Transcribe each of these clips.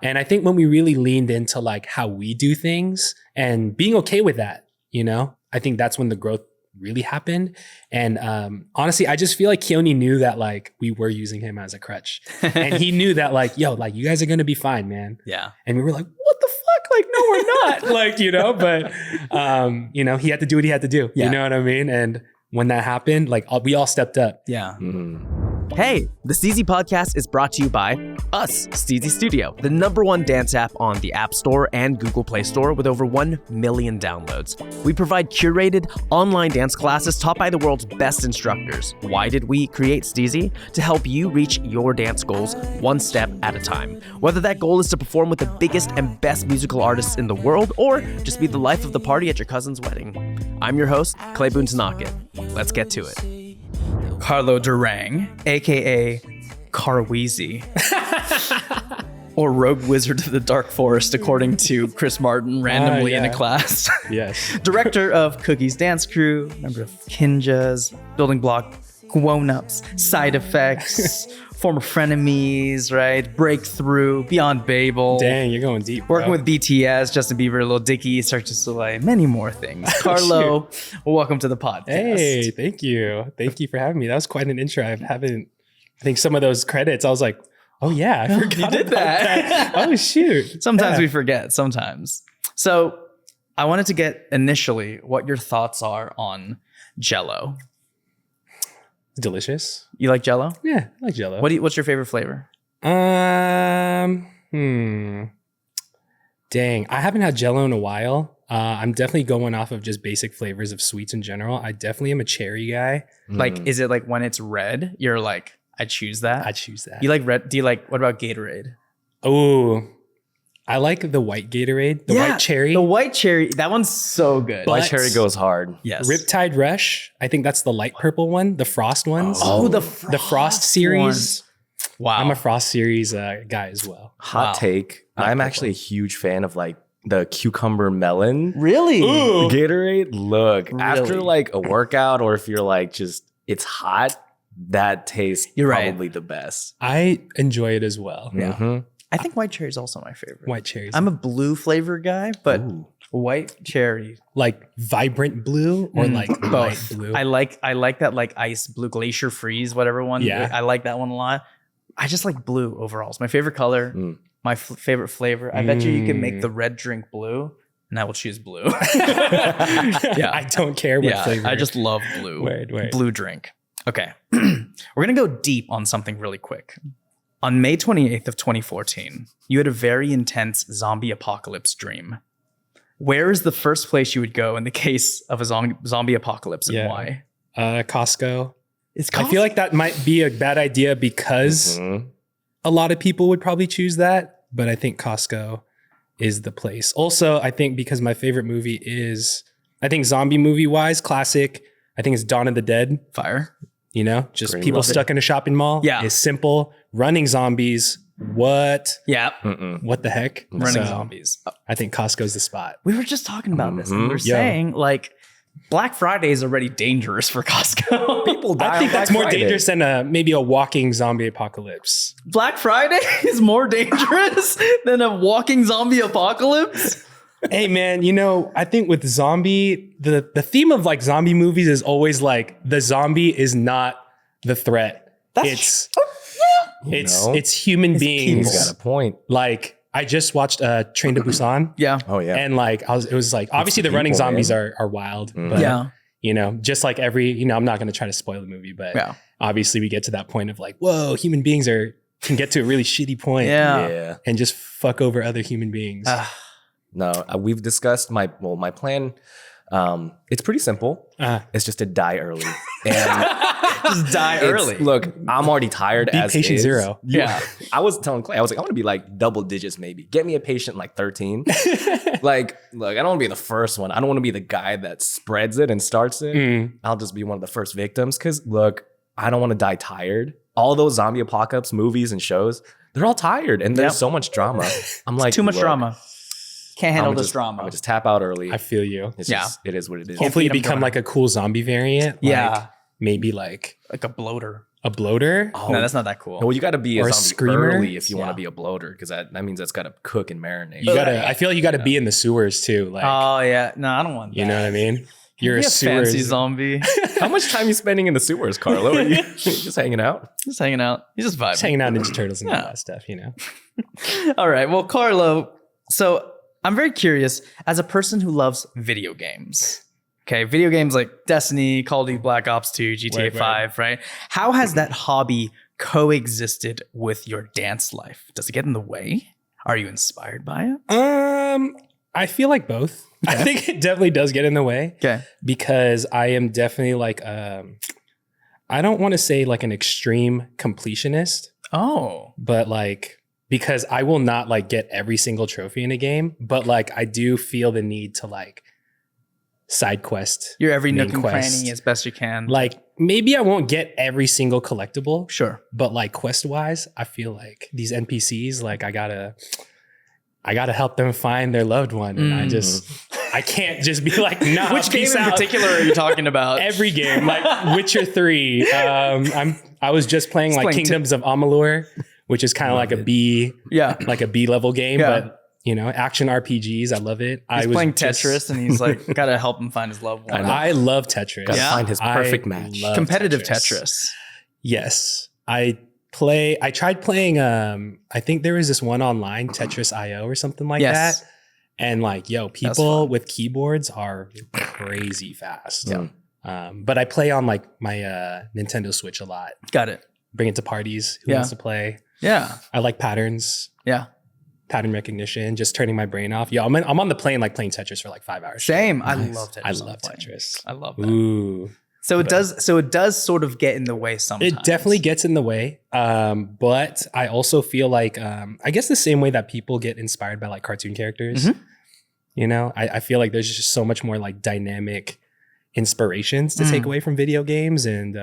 And I think when we really leaned into like how we do things and being okay with that, you know, I think that's when the growth really happened. And honestly, I just feel like Keone knew that like we were using him as a crutch. And he knew that like, yo, like you guys are going to be fine, man. Yeah. And we were like, what the fuck? Like, no, we're not. Like, you know, but, you know, he had to do what he had to do. You know what I mean? And when that happened, like we all stepped up. Yeah. Hey, the Steezy podcast is brought to you by us, Steezy Studio, the #1 dance app on the App Store and Google Play Store with over 1 million downloads. We provide curated online dance classes taught by the world's best instructors. Why did we create Steezy? To help you reach your dance goals one step at a time. Whether that goal is to perform with the biggest and best musical artists in the world or just be the life of the party at your cousin's wedding. I'm your host, Clay Boontanakit. Let's get to it. Carlo Darang, aka Carweezy, or Rogue Wizard of the Dark Forest, according to Chris Martin randomly in a class. Yes. Director of Cookies Dance Crew, member of Kinjas, Building Block, Grown Ups, Side Effects, former frenemies, right? Breakthrough, Beyond Babel. Dang, you're going deep. Working bro. with BTS, Justin Bieber, Lil Dicky, Cirque du Soleil, many more things. Carlo, welcome to the podcast. Hey, thank you. Thank you for having me. That was quite an intro. I think some of those credits, I was like, oh yeah, I forgot You did about that. Oh shoot. Sometimes Yeah. we forget, sometimes. So I wanted to get initially what your thoughts are on Jell-O. It's delicious. You like Jell-O? Yeah, I like Jell-O. What's your favorite flavor? Dang, I haven't had Jell-O in a while. I'm definitely going off of just basic flavors of sweets in general. I definitely am a cherry guy. Like, is it like when it's red, you're like, I choose that? I choose that. You like red? Do you like, what about Gatorade? Oh, I like the white Gatorade, the white cherry. The white cherry, that one's so good. But- White cherry goes hard. Yes. Riptide Rush, I think that's the light purple one, the Frost ones. Oh, the Frost series. ones. Wow. I'm a Frost series guy as well. Hot take. I'm actually a huge fan of like the cucumber melon Really? Gatorade. Look, Really? after like a workout or if you're like just it's hot, that tastes You're right. probably the best. I enjoy it as well. Mhm. I think white cherry is also my favorite. White cherries. I'm a blue flavor guy, but Ooh. white cherry. like vibrant blue or like light Both. blue. I like that like ice blue glacier freeze, whatever one. Yeah. I like that one a lot. I just like blue overall. It's my favorite color, Mm. my favorite flavor. I bet you can make the red drink blue, and I will choose blue. yeah, I don't care what flavor. I just love blue. Wait. Blue drink. Okay. We're going to go deep on something really quick. On May 28th of 2014, you had a very intense zombie apocalypse dream. Where is the first place you would go in the case of a zombie apocalypse and Yeah. why? Costco. It's I feel like that might be a bad idea because Mhm. a lot of people would probably choose that, but I think Costco is the place. Also, I think because my favorite movie is, I think zombie movie wise, classic, I think it's Dawn of the Dead. Fire. You know, just Great people movie. stuck in a shopping mall. Yeah. It's simple. Running zombies. What? Yeah. Mm-mm. What the heck? Running So, zombies. I think Costco's the spot. We were just talking about this. And we were Yeah. saying like Black Friday is already dangerous for Costco. People die I think on that's Black more Friday. dangerous than maybe a walking zombie apocalypse. Black Friday is more dangerous than a walking zombie apocalypse. Hey man, you know, I think with zombie, the theme of like zombie movies is always like the zombie is not the threat. It's human beings. He's got a point. Like I just watched Train to Busan. Yeah. Oh yeah. And like it was like obviously the running people, zombies man. are wild. Mhm. But Yeah. you know, just like I'm not gonna try to spoil the movie, but Yeah. obviously we get to that point of like, whoa, human beings can get to a really shitty point Yeah. and just fuck over other human beings. No, we've discussed my plan. It's pretty simple. It's just to die early. And Just die early. Look, I'm already tired Be as patient is. zero. Yeah. I was telling Clay, I was like, I want to be like double digits maybe. Get me a patient like 13. Like, look, I don't want to be the first one. I don't want to be the guy that spreads it and starts it. I'll just be one of the first victims because, look, I don't want to die tired. All those zombie apocalypse movies and shows, they're all tired and there's so much drama. I'm like, Too much look, drama. Can't handle I'm this just, drama. I'm gonna just tap out early. I feel you. It's Yeah. just, it is what it is. Hopefully you feed 'em become donut. like a cool zombie variant. Yeah. Like maybe like like a bloater. A bloater? Oh, No, that's not that cool. No, you got to be Or a a zombie screamer? early if you want Yeah. to be a bloater, because that means that's got to cook and marinate. You gotta. I feel like you gotta be in the sewers too. Like, Oh yeah, no, I don't want that. you know what I mean? You're You're a a fancy sewers. zombie. How much time you spending in the sewers, Carlo? Are you just hanging out? Just hanging out. He's just vibing. Just hanging out Ninja Turtles and all Yeah. that stuff. You know. All right. Well, Carlo, so I'm very curious as a person who loves video games. Okay, video games like Destiny, Call of Duty Black Ops 2, GTA Right. 5, right? How has that hobby coexisted with your dance life? Does it get in the way? Are you inspired by it? I feel like both. I think it definitely does get in the way. Okay. Because I am definitely like I don't want to say like an extreme completionist, Oh. but like because I will not like get every single trophy in a game, but like I do feel the need to like side quest. You're every main nook and quest. cranny as best you can. Like maybe I won't get every single collectible, Sure. but like quest wise, I feel like these NPCs, like I gotta help them find their loved one, and I can't just be like, nah. Which game peace in out. particular are you talking about? Every game, like Witcher 3. I was just playing like playing Kingdoms of Amalur, which is kind of like a B, Yeah. like a B level game, Yeah. but you know, action RPGs. I love it. He's I was playing just- Tetris and he's like, gotta help him find his loved one. I love Tetris. Gotta Yeah. find his perfect match. love Competitive Tetris. Yes. I tried playing I think there was this one online, Tetris.io or something like Yes. that. And like, yo, people with keyboards are crazy fast. Yeah. But I play on like my Nintendo Switch a lot. Got it. Bring it to parties. Who Yeah. wants to play? Yeah. I like patterns, Yeah. pattern recognition, just turning my brain off. Yo, I'm on the plane like playing Tetris for like 5 hours. Same. I Nice. love Tetris. I on love the plane. Tetris. I love that. Ooh. So it does sort of get in the way sometimes. It definitely gets in the way. But I also feel like, I guess the same way that people get inspired by like cartoon characters, Mhm. you know, I feel like there's just so much more like dynamic inspirations to take away from video games. And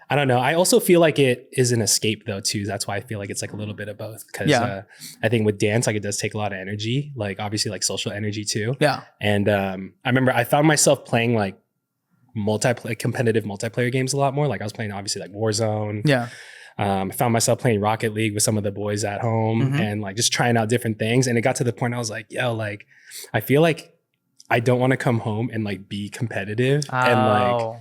I don't know. I also feel like it is an escape though, too. That's why I feel like it's like a little bit of both. Cause Yeah. I think with dance, like it does take a lot of energy, like obviously like social energy too. Yeah. And I remember I found myself playing like competitive multiplayer games a lot more. Like I was playing obviously like Warzone. Yeah. I found myself playing Rocket League with some of the boys at home and like just trying out different things. And it got to the point I was like, yo, like I feel like I don't want to come home and like be competitive and like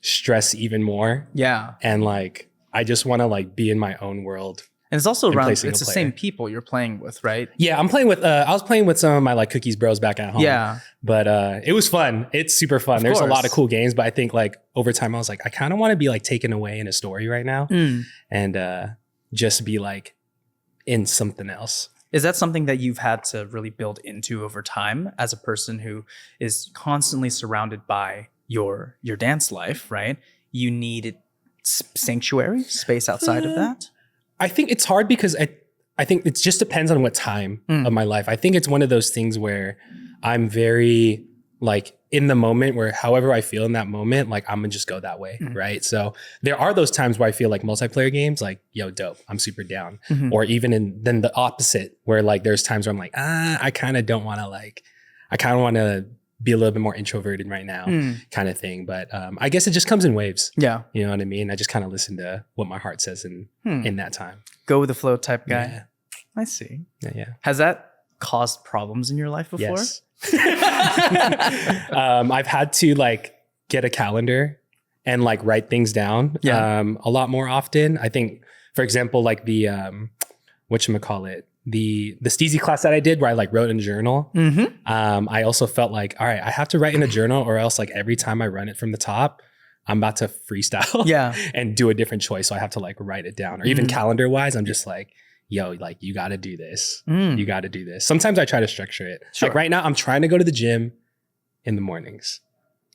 stress even more. Yeah. And like I just want to like be in my own world. And it's also And around, play it's single the player. same people you're playing with, right? Yeah, I'm playing with I was playing with some of my like Cookies bros back at home. Yeah. But it was fun. It's super fun. There's a lot course. of cool games, but I think like over time I was like, I kind of want to be like taken away in a story right now and just be like in something else. Is that something that you've had to really build into over time as a person who is constantly surrounded by your dance life, right? You need sanctuary, space outside of that? I think it's hard because I think it just depends on what time of my life. I think it's one of those things where I'm very like in the moment where however I feel in that moment, like I'm gonna just go that way, right? So there are those times where I feel like multiplayer games, like, yo, dope, I'm super down. Or even then the opposite where like there's times where I'm like, I kind of don't want to like, I kind of want to be a little bit more introverted right now kind of thing. But I guess it just comes in waves. Yeah. You know what I mean? I just kind of listen to what my heart says in that time. Go with the flow type guy. Yeah. I see. Yeah. Has that caused problems in your life before? Yes. I've had to like get a calendar and like write things down a lot more often. I think, for example, like the whatchamacallit, the Steezy class that I did where I like wrote in a journal. I also felt like, all right, I have to write in a journal or else like every time I run it from the top, I'm about to freestyle and do a different choice. So I have to like write it down or even calendar wise, I'm just like, yo, like you got to do this. You got to do this. Sometimes I try to structure it. Sure. Like right now I'm trying to go to the gym in the mornings.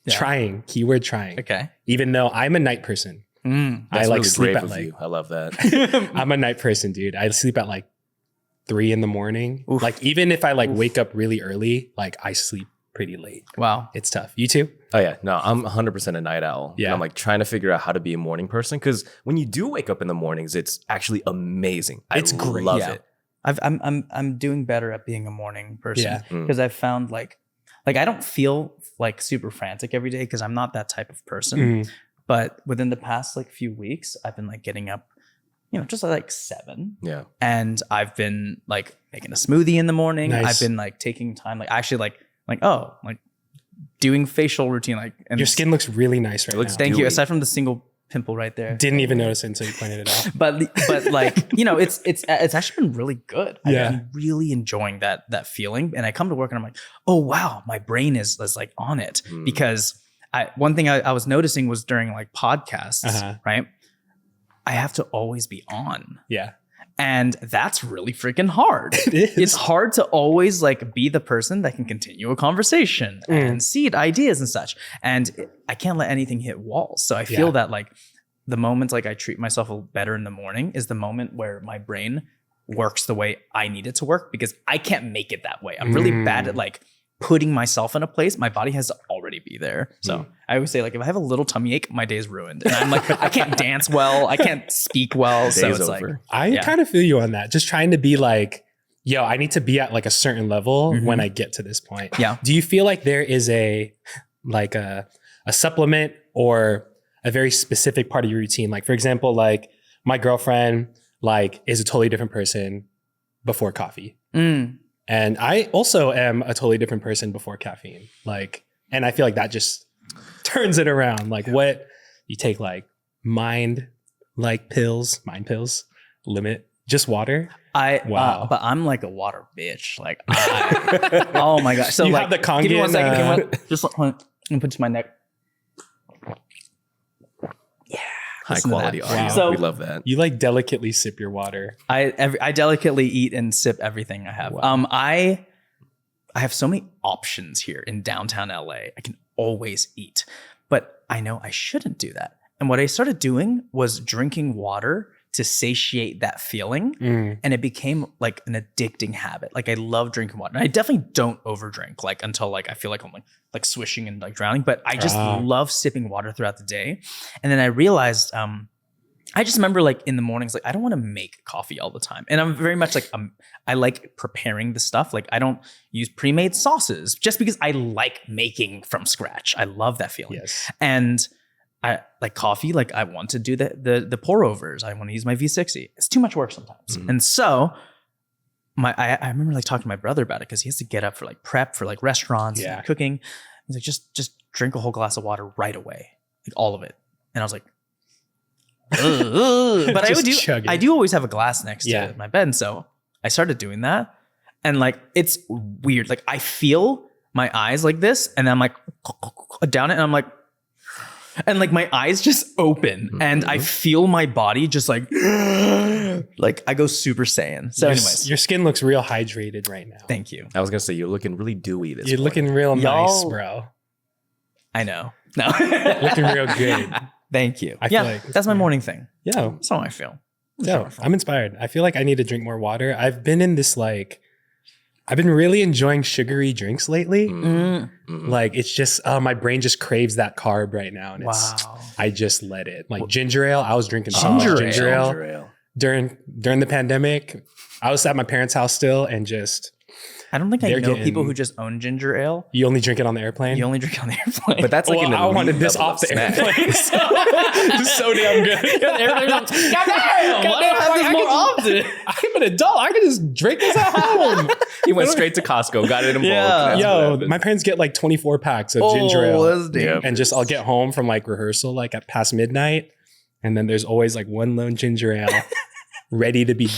Trying, keyword trying. Okay. Even though I'm a night person. That's I like really sleep brave at of like, you. I love that. I'm a night person, dude. I sleep at like 3 a.m. Like even if I like wake up really early, like I sleep pretty late. Wow. It's tough. You too? Oh yeah, no, I'm 100% a night owl. Yeah. And I'm like trying to figure out how to be a morning person because when you do wake up in the mornings, it's actually amazing. It's great. Love Yeah. it. I'm doing better at being a morning person Yeah. because I've found like I don't feel like super frantic every day because I'm not that type of person. But within the past like few weeks, I've been like getting up, just like 7. Yeah. And I've been like making a smoothie in the morning. Nice. I've been like taking time, like actually like doing facial routine. Like, and Your skin looks really nice right now. thank you. dewy. Aside from the single pimple right there. Didn't even notice it until you pointed it out. But like, it's actually been really good. Yeah. I'm really enjoying that feeling. And I come to work and I'm like, oh wow, my brain is like on it. Because one thing I was noticing was during like podcasts, right? I have to always be on. Yeah. And that's really freaking hard. It is. It's hard to always like be the person that can continue a conversation and seed ideas and such. And I can't let anything hit walls. So I feel that like the moment like I treat myself better in the morning is the moment where my brain works the way I need it to work, because I can't make it that way. I'm really bad at like putting myself in a place. My body has to already be there. So I always say like, if I have a little tummy ache, my day is ruined. And I'm like, I can't dance well. I can't speak well. So Day's it's over. like, I kind of feel you on that. Just trying to be like, yo, I need to be at like a certain level when I get to this point. Yeah. Do you feel like there is a supplement or a very specific part of your routine? Like, for example, like my girlfriend like is a totally different person before coffee. And I also am a totally different person before caffeine. Like, and I feel like that just turns it around. Like what you take, like mind pills, limit, just water. But I'm like a water bitch. Like, oh my gosh. So You like, have the Kangen, give me 1 second. Just let me put to my neck. High Listen to quality that. audio. Wow. So- we love that. You like delicately sip your water. I delicately eat and sip everything I have. Wow. I have so many options here in downtown LA. I can always eat, but I know I shouldn't do that. And what I started doing was drinking water to satiate that feeling. And it became like an addicting habit. Like I love drinking water. And I definitely don't overdrink like until like I feel like I'm like swishing and like drowning, but I just love sipping water throughout the day. And then I realized I just remember like in the mornings, like I don't want to make coffee all the time. And I'm very much like, I like preparing the stuff. Like I don't use pre-made sauces just because I like making from scratch. I love that feeling. Yes. And I like coffee. Like I want to do the pour overs. I want to use my V60. It's too much work sometimes. And so I remember like talking to my brother about it because he has to get up for like prep for like restaurants and cooking. He's like, just drink a whole glass of water right away. Like all of it. And I was like, but I do always have a glass next to my bed. And so I started doing that. And like, it's weird. Like I feel my eyes like this and then I'm like down it and I'm like, and like my eyes just open and I feel my body just like I go Super Saiyan. So anyways. Your skin looks real hydrated right now. Thank you. I was gonna say you're looking really dewy this You're morning. looking real nice, Y'all- bro. I know. No. Looking real good. Thank you. I feel like that's my morning thing. Yeah. That's how I feel. Yeah. I'm inspired. I feel like I need to drink more water. I've been in this I've been really enjoying sugary drinks lately. Like it's just, my brain just craves that carb right now. And I just let it. Like ginger ale, I was drinking so much ginger ale during the pandemic. I was at my parents' house still and just. I don't think I know people who just own ginger ale. You only drink it on the airplane? You only drink it on the airplane. But that's like an I wanted this level off the snack. airplane. So damn good. I'm an adult. I can just drink this at home. He went straight to Costco, got it in bulk. Yeah. That's what Yo, happened. my parents get like 24 packs of ginger ale. that's damn. And just I'll get home from like rehearsal like at past midnight. And then there's always like one lone ginger ale ready to be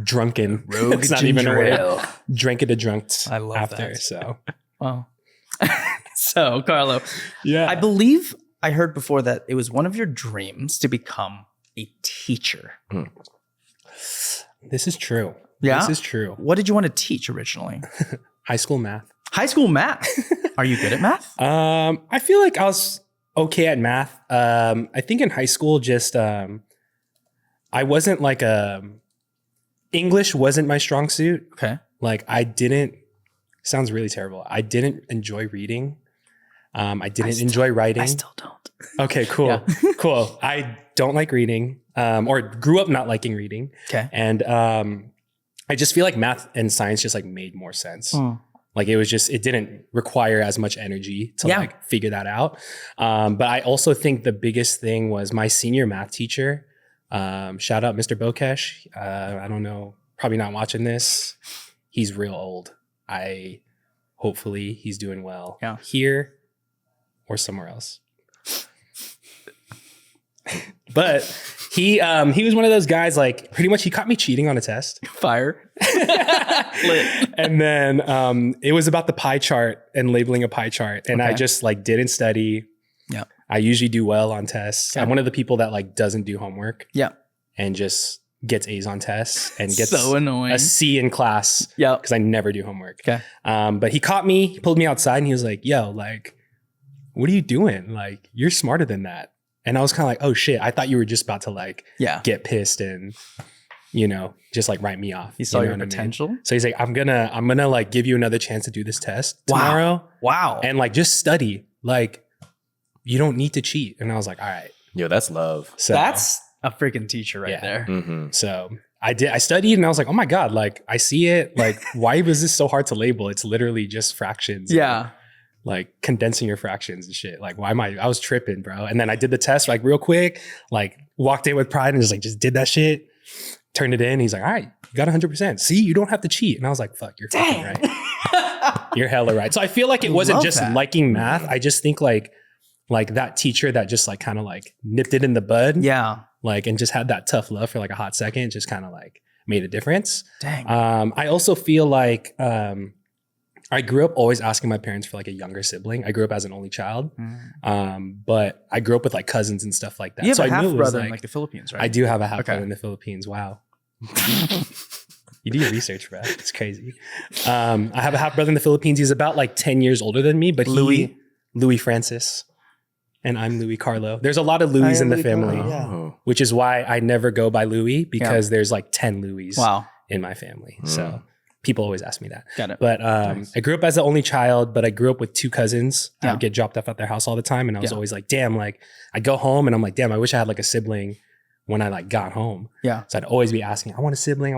drunken. Rogue It's not even a ginger word. ale. Drank it to drunk I love after. that. So Wow. So, Carlo, yeah. I believe I heard before that it was one of your dreams to become a teacher. This is true. Yeah? This is true. What did you want to teach originally? High school math. High school math. Are you good at math? I feel like I was okay at math. I think in high school, just I wasn't like English wasn't my strong suit. Okay. Like sounds really terrible. I didn't enjoy reading. I didn't enjoy writing. I still don't. Okay, cool. Yeah. Cool. I don't like reading, or grew up not liking reading. Okay. And I just feel like math and science just like made more sense. Like it was just, it didn't require as much energy to like figure that out. But I also think the biggest thing was my senior math teacher. Shout out Mr. Bokesh. I don't know, probably not watching this. He's real old. Hopefully he's doing well here or somewhere else. But he was one of those guys, like pretty much he caught me cheating on a test. Fire. And then it was about the pie chart and labeling a pie chart. And I just like didn't study. Yeah. I usually do well on tests. I'm one of the people that like doesn't do homework. Yeah. And just gets A's on tests and gets so annoying. A C in class. Yeah. Because I never do homework. Okay. But he caught me, he pulled me outside and he was like, yo, like, what are you doing? Like, you're smarter than that. And I was kind of like, oh shit, I thought you were just about to like get pissed and, you know, just like write me off. He saw your potential. I mean? So he's like, I'm gonna like give you another chance to do this test tomorrow. Wow. And like just study. Like you don't need to cheat. And I was like, all right. Yo, that's love. So that's a freaking teacher right there. Mm-hmm. So I studied and I was like, oh my God, like I see it. Like, why was this so hard to label? It's literally just fractions. Yeah. Like condensing your fractions and shit. Like, I was tripping, bro. And then I did the test like real quick, like walked in with pride and just did that shit, turned it in. He's like, all right, you got 100%. See, you don't have to cheat. And I was like, fuck, you're fucking right. You're hella right. So I feel like it wasn't just liking math. I just think like that teacher that just like kind of like nipped it in the bud. Yeah. Like, and just had that tough love for like a hot second, just kind of like made a difference. Dang. I also feel like, I grew up always asking my parents for like a younger sibling. I grew up as an only child, but I grew up with like cousins and stuff like that. You have a half it was brother in like the Philippines, right? I do have a half brother in the Philippines. Wow. You do your research, bro. It's crazy. I have a half brother in the Philippines. He's about like 10 years older than me, but Louis Francis, and I'm Louis Carlo. There's a lot of Louis in the family, which is why I never go by Louis because there's like 10 Louis in my family. So people always ask me that. Got it. But I grew up as the only child, but I grew up with two cousins. I would get dropped off at their house all the time. And I was always like, damn, like I'd go home and I'm like, damn, I wish I had like a sibling when I like got home. Yeah. So I'd always be asking, I want a sibling.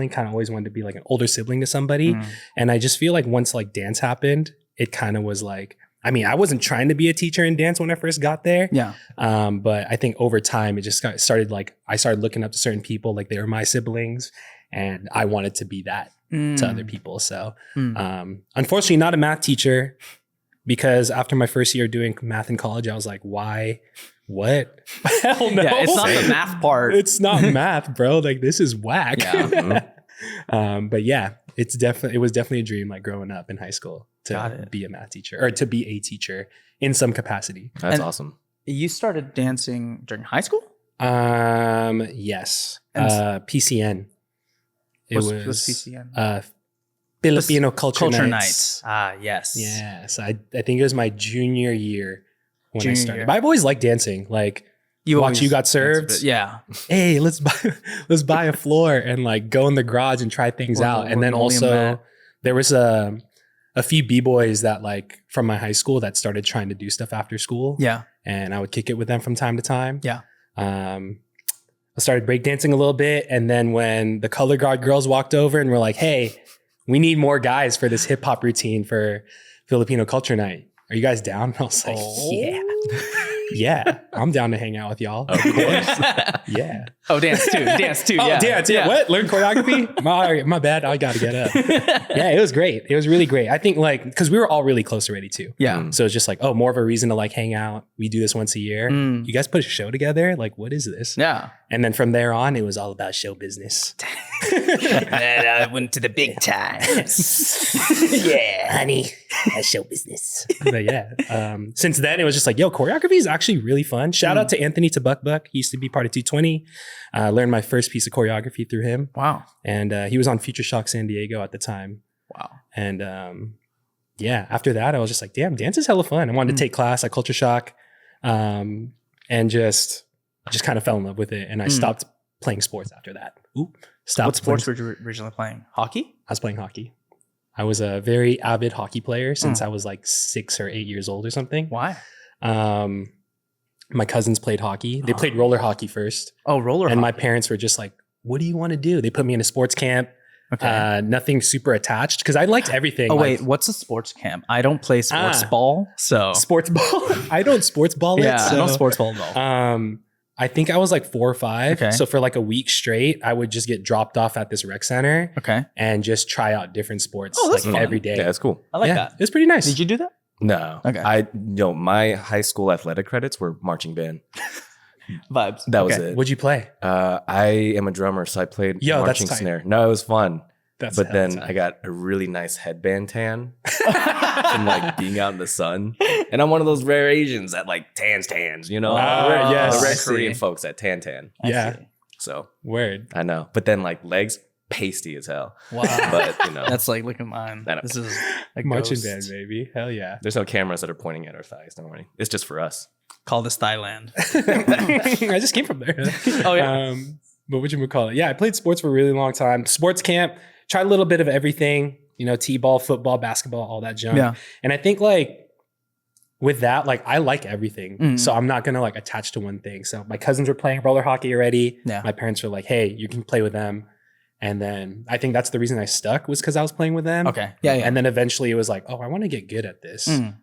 Kind of always wanted to be like an older sibling to somebody. And I just feel like once like dance happened, it kind of was like, I mean, I wasn't trying to be a teacher in dance when I first got there. Yeah. But I think over time, it just started like, I started looking up to certain people, like they were my siblings and I wanted to be that to other people. So unfortunately not a math teacher because after my first year doing math in college, I was like, why? What? Hell no. Yeah, it's not the math part. It's not math, bro. Like this is whack. Yeah. But yeah, it was definitely a dream like growing up in high school to be a math teacher or to be a teacher in some capacity. That's awesome. You started dancing during high school? Yes. PCN. What's PCN? Filipino Culture Nights. Ah, yes. Yes. I think it was my junior year when I started. But I've always liked dancing. Like you got served. Yeah. Hey, let's buy a floor and like go in the garage and try things out. And then also there was a few b-boys that like from my high school that started trying to do stuff after school. Yeah. And I would kick it with them from time to time. Yeah. I started breakdancing a little bit. And then when the color guard girls walked over and were like, hey, we need more guys for this hip hop routine for Filipino Culture Night. Are you guys down? And I was like, yeah. Yeah, I'm down to hang out with y'all. Of course. Yeah. Oh, dance too. Yeah. Dance. Yeah. What? Learn choreography? My bad. I got to get up. Yeah, it was great. It was really great. I think like, because we were all really close already too. Yeah. So it's just like, oh, more of a reason to like hang out. We do this once a year. You guys put a show together? Like, what is this? Yeah. And then from there on, it was all about show business. And I went to the big times. Yeah, honey, that's show business. But yeah, since then it was just like, yo, choreography is actually really fun. Shout out to Anthony Buck. He used to be part of 220. Learned my first piece of choreography through him. Wow. And he was on Future Shock San Diego at the time. Wow. And yeah, after that, I was just like, damn, dance is hella fun. I wanted to take class at Culture Shock, and just kind of fell in love with it. And I stopped playing sports after that. What sports were you originally playing? Hockey? I was playing hockey. I was a very avid hockey player since I was like 6 or 8 years old or something. Why? My cousins played hockey. They played roller hockey first. Oh, roller hockey. And my parents were just like, what do you want to do? They put me in a sports camp. Okay. Nothing super attached because I liked everything. Oh like, wait, what's a sports camp? I don't play sports ball, so sports ball. I don't sports ball it. yeah, So, I don't sports ball at all. I think I was like 4 or 5. Okay. So for like a week straight, I would just get dropped off at this rec center Okay, and just try out different sports Oh, that's like fun. every day. Yeah, that's cool. I like Yeah, that. it was pretty nice. Did you do that? No. Okay. My high school athletic credits were marching band. Vibes. That was Okay. it. What'd you play? I am a drummer, so I played Yo, that's marching tight. snare. No, it was fun. That's But hella then tight. I got a really nice headband tan from like being out in the sun. And I'm one of those rare Asians that like tans, you know? Ah, yes. The rare I see. Korean folks that tan. I Yeah. see. So Word. I know. But then like legs, pasty as hell. Wow. But you know, That's like, look at mine. I know. This is a Marching ghost. band, baby. Hell yeah. there's no cameras that are pointing at our thighs. Don't worry. It's just for us. Call this Thailand. I just came from there. Oh, yeah. But what you call it? Yeah, I played sports for a really long time. Sports camp, tried a little bit of everything, you know, t-ball, football, basketball, all that junk. Yeah. And I think like with that, like I like everything. Mm. So I'm not gonna like attach to one thing. So my cousins were playing roller hockey already. Yeah. My parents were like, hey, you can play with them. And then I think that's the reason I stuck was because I was playing with them. Okay. Yeah. Yeah. And then eventually it was like, oh, I want to get good at this. Mm.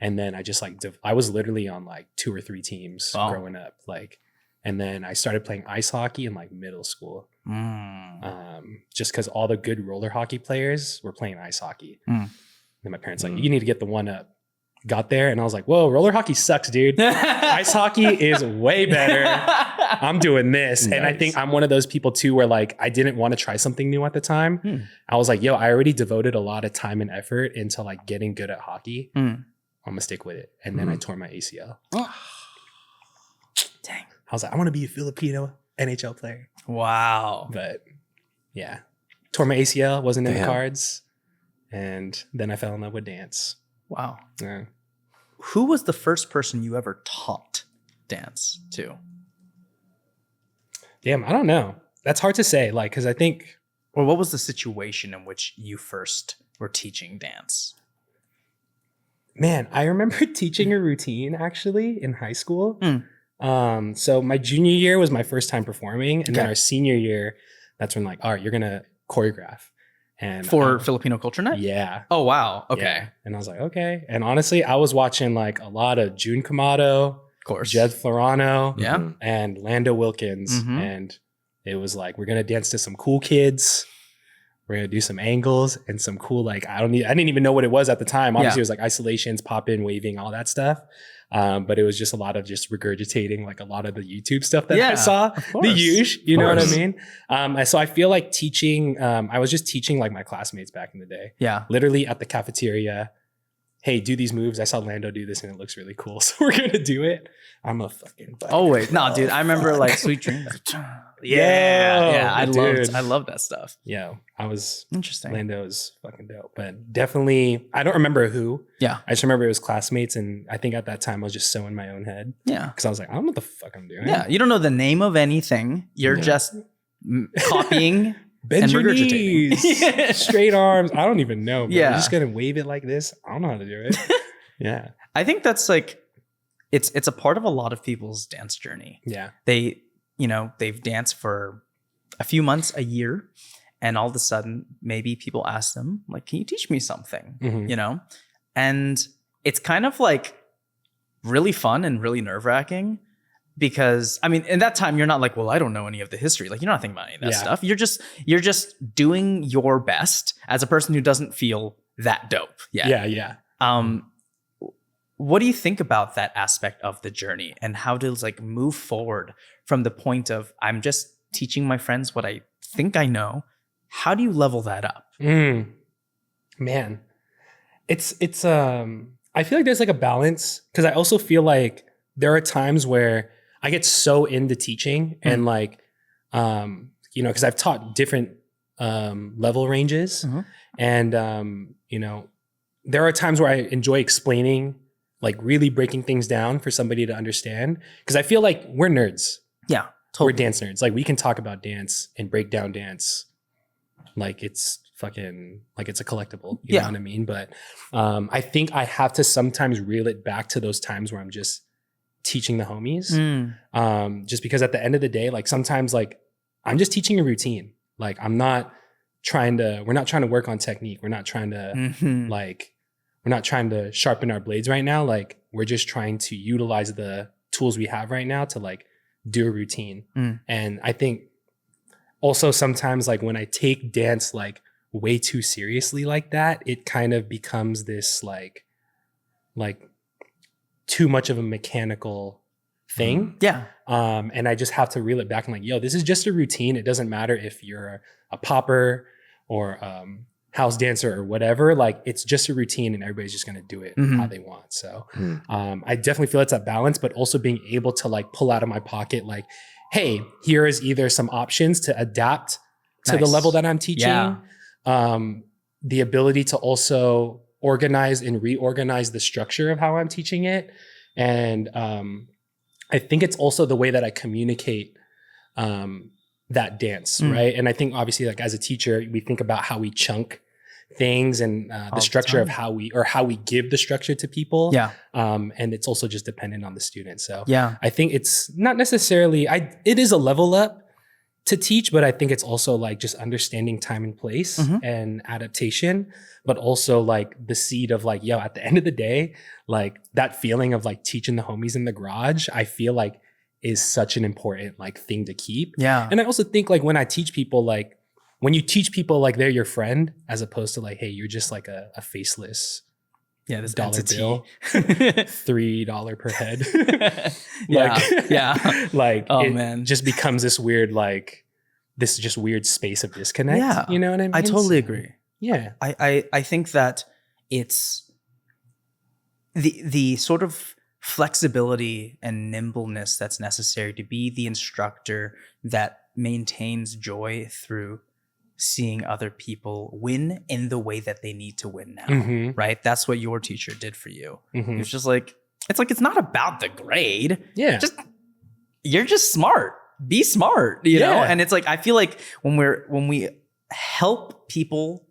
And then I just like, I was literally on like 2 or 3 teams Wow. growing up. Like, and then I started playing ice hockey in like middle school. Just because all the good roller hockey players were playing ice hockey. Mm. And my parents like, you need to get the one up. Got there and I was like, whoa, roller hockey sucks, dude. Ice hockey is way better. I'm doing this. And I Nice. think I'm one of those people too where like I didn't want to try something new at the time. Hmm. I was like, yo, I already devoted a lot of time and effort into like getting good at hockey. Mm. I'm gonna stick with it. And then I tore my ACL. Dang. I was like, I want to be a Filipino NHL player. Wow. But yeah, tore my ACL, wasn't in the Damn. cards. And then I fell in love with dance. Wow. Yeah. Who was the first person you ever taught dance to? Damn, I don't know. That's hard to say. Like, cause I think, Or what was the situation in which you first were teaching dance? man, I remember teaching a routine actually in high school. Mm. So my junior year was my first time performing. And then Okay. our senior year, that's when like, all right, you're going to choreograph. And For Filipino Culture Night? yeah. Oh, wow. Okay. Yeah. And I was like, okay. And honestly, I was watching like a lot of June Kamado, Of course. Jed Florano, Yeah. Mhm. and Lando Wilkins. Mhm. And it was like, we're going to dance to some cool kids. We're going to do some angles and some cool, like, I didn't even know what it was at the time. Obviously, Yeah. it was like isolations, pop in, waving, all that stuff. But it was just a lot of just regurgitating like a lot of the YouTube stuff that Yeah, I saw. of The course. huge, you know what I course. mean? So I feel like teaching, I was just teaching like my classmates back in the day. Yeah. Literally at the cafeteria, hey, do these moves. I saw Lando do this and it looks really cool. So we're going to do it. I'm a fucking butt. Oh, wait. No, dude. I remember like Sweet Dreams. Yeah. Yeah. Dude. I loved that stuff. Yeah, I was, Interesting. Lando's fucking dope. But definitely, I don't remember who. Yeah. I just remember it was classmates. And I think at that time I was just so in my own head Yeah. because I was like, I don't know what the fuck I'm doing. Yeah. You don't know the name of anything. You're Yeah. just copying. Bend And your regurgitating. knees, Yeah. straight arms. I don't even know. Bro. Yeah. I'm just going to wave it like this. I don't know how to do it. Yeah. I think that's like, it's a part of a lot of people's dance journey. Yeah. They've danced for a few months, a year, and all of a sudden, maybe people ask them, like, can you teach me something? Mhm. You know? And it's kind of like really fun and really nerve-wracking because, I mean, in that time, you're not like, well, I don't know any of the history. Like, you're not thinking about any of that Yeah. stuff. You're just doing your best as a person who doesn't feel that dope yet. Yeah. What do you think about that aspect of the journey and how to like move forward from the point of I'm just teaching my friends what I think I know? How do you level that up? Man, it's I feel like there's like a balance because I also feel like there are times where I get so into teaching and like, because I've taught different level ranges Mhm. and, there are times where I enjoy explaining, like really breaking things down for somebody to understand. Cause I feel like we're nerds. Yeah, We're dance nerds. Like we can talk about dance and break down dance like it's fucking like it's a collectible. You know what I mean? But I think I have to sometimes reel it back to those times where I'm just teaching the homies. Just because at the end of the day, like sometimes like I'm just teaching a routine. Like I'm not trying to work on technique. We're not trying to we're not trying to sharpen our blades right now. Like we're just trying to utilize the tools we have right now to like do a routine. And I think also sometimes like when I take dance like way too seriously like that, it kind of becomes this like too much of a mechanical thing. And I just have to reel it back and like, yo, this is just a routine. It doesn't matter if you're a popper or house dancer or whatever. Like it's just a routine and everybody's just gonna do it how they want. So I definitely feel it's a balance, but also being able to like pull out of my pocket like, hey, here is either some options to adapt to the level that I'm teaching. The ability to also organize and reorganize the structure of how I'm teaching it. And I think it's also the way that I communicate that dance, right? And I think obviously like as a teacher, we think about how we chunk things and the structure of how we give the structure to people. And it's also just dependent on the student. So I think it's not necessarily, it is a level up to teach, but I think it's also like just understanding time and place and adaptation, but also like the seed of like, yo, at the end of the day, like that feeling of like teaching the homies in the garage, I feel like is such an important like thing to keep. And I also think like when I teach people, like when you teach people like they're your friend, as opposed to like, hey, you're just like a faceless this dollar entity. Bill, $3 per head. Like it just becomes this weird, like this just weird space of disconnect. You know what I mean? I totally agree. I think that it's the sort of flexibility and nimbleness that's necessary to be the instructor that maintains joy through seeing other people win in the way that they need to win now, right? That's what your teacher did for you. It's just like, it's not about the grade. You're just smart. Be smart, you know? And it's like, I feel like when we help people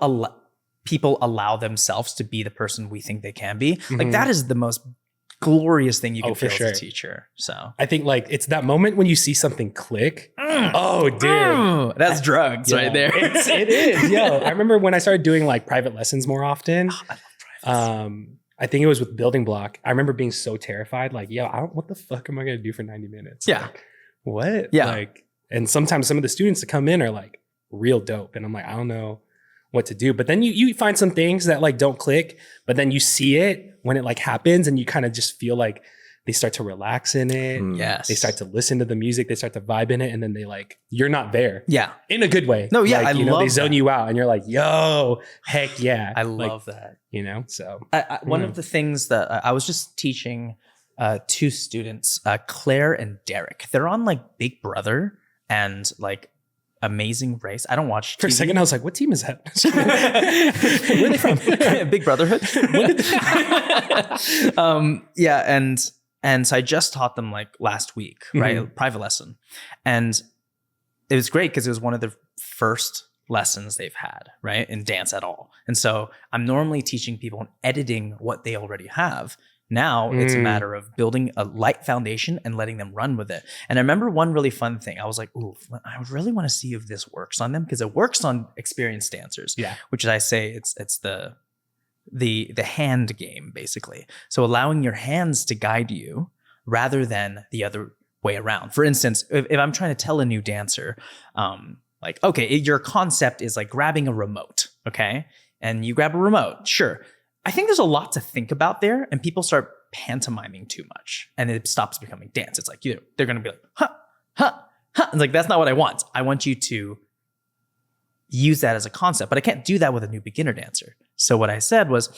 allow themselves to be the person we think they can be, like that is the most glorious thing you can feel as a teacher. So I think like it's that moment when you see something click. Oh, dude, that's drugs right there. It is. Yo, I remember when I started doing like private lessons more often. I love private. I think it was with building block. I remember being so terrified, like, yo, what the fuck am I gonna do for 90 minutes? Like, what? Like, and sometimes some of the students that come in are like real dope, and I'm like, I don't know what to do. But then you find some things that like don't click, but then you see it when it like happens, and you kind of just feel like they start to relax in it. They start to listen to the music, they start to vibe in it, and then they like, you're not there. In a good way. No, like, I love they zone you out and you're like, yo, heck yeah. I love that. You know, so. One of the things that I was just teaching two students, Claire and Derek. They're on like Big Brother and like Amazing Race. I don't watch TV. For a second, I was like, what team is that? Where are they from? Big Brotherhood. And so I just taught them like last week, right? A private lesson. And it was great because it was one of the first lessons they've had, right? In dance at all. And so I'm normally teaching people and editing what they already have. Now it's a matter of building a light foundation and letting them run with it. And I remember one really fun thing. I was like, ooh, I really want to see if this works on them, because it works on experienced dancers. Which is, I say it's the hand game, basically. So allowing your hands to guide you rather than the other way around. For instance, if I'm trying to tell a new dancer, like, okay, your concept is like grabbing a remote, okay? And you grab a remote, sure. I think there's a lot to think about there, and people start pantomiming too much, and it stops becoming dance. It's like, they're going to be like, huh, huh, huh. It's like, that's not what I want. I want you to use that as a concept, but I can't do that with a new beginner dancer. So what I said was,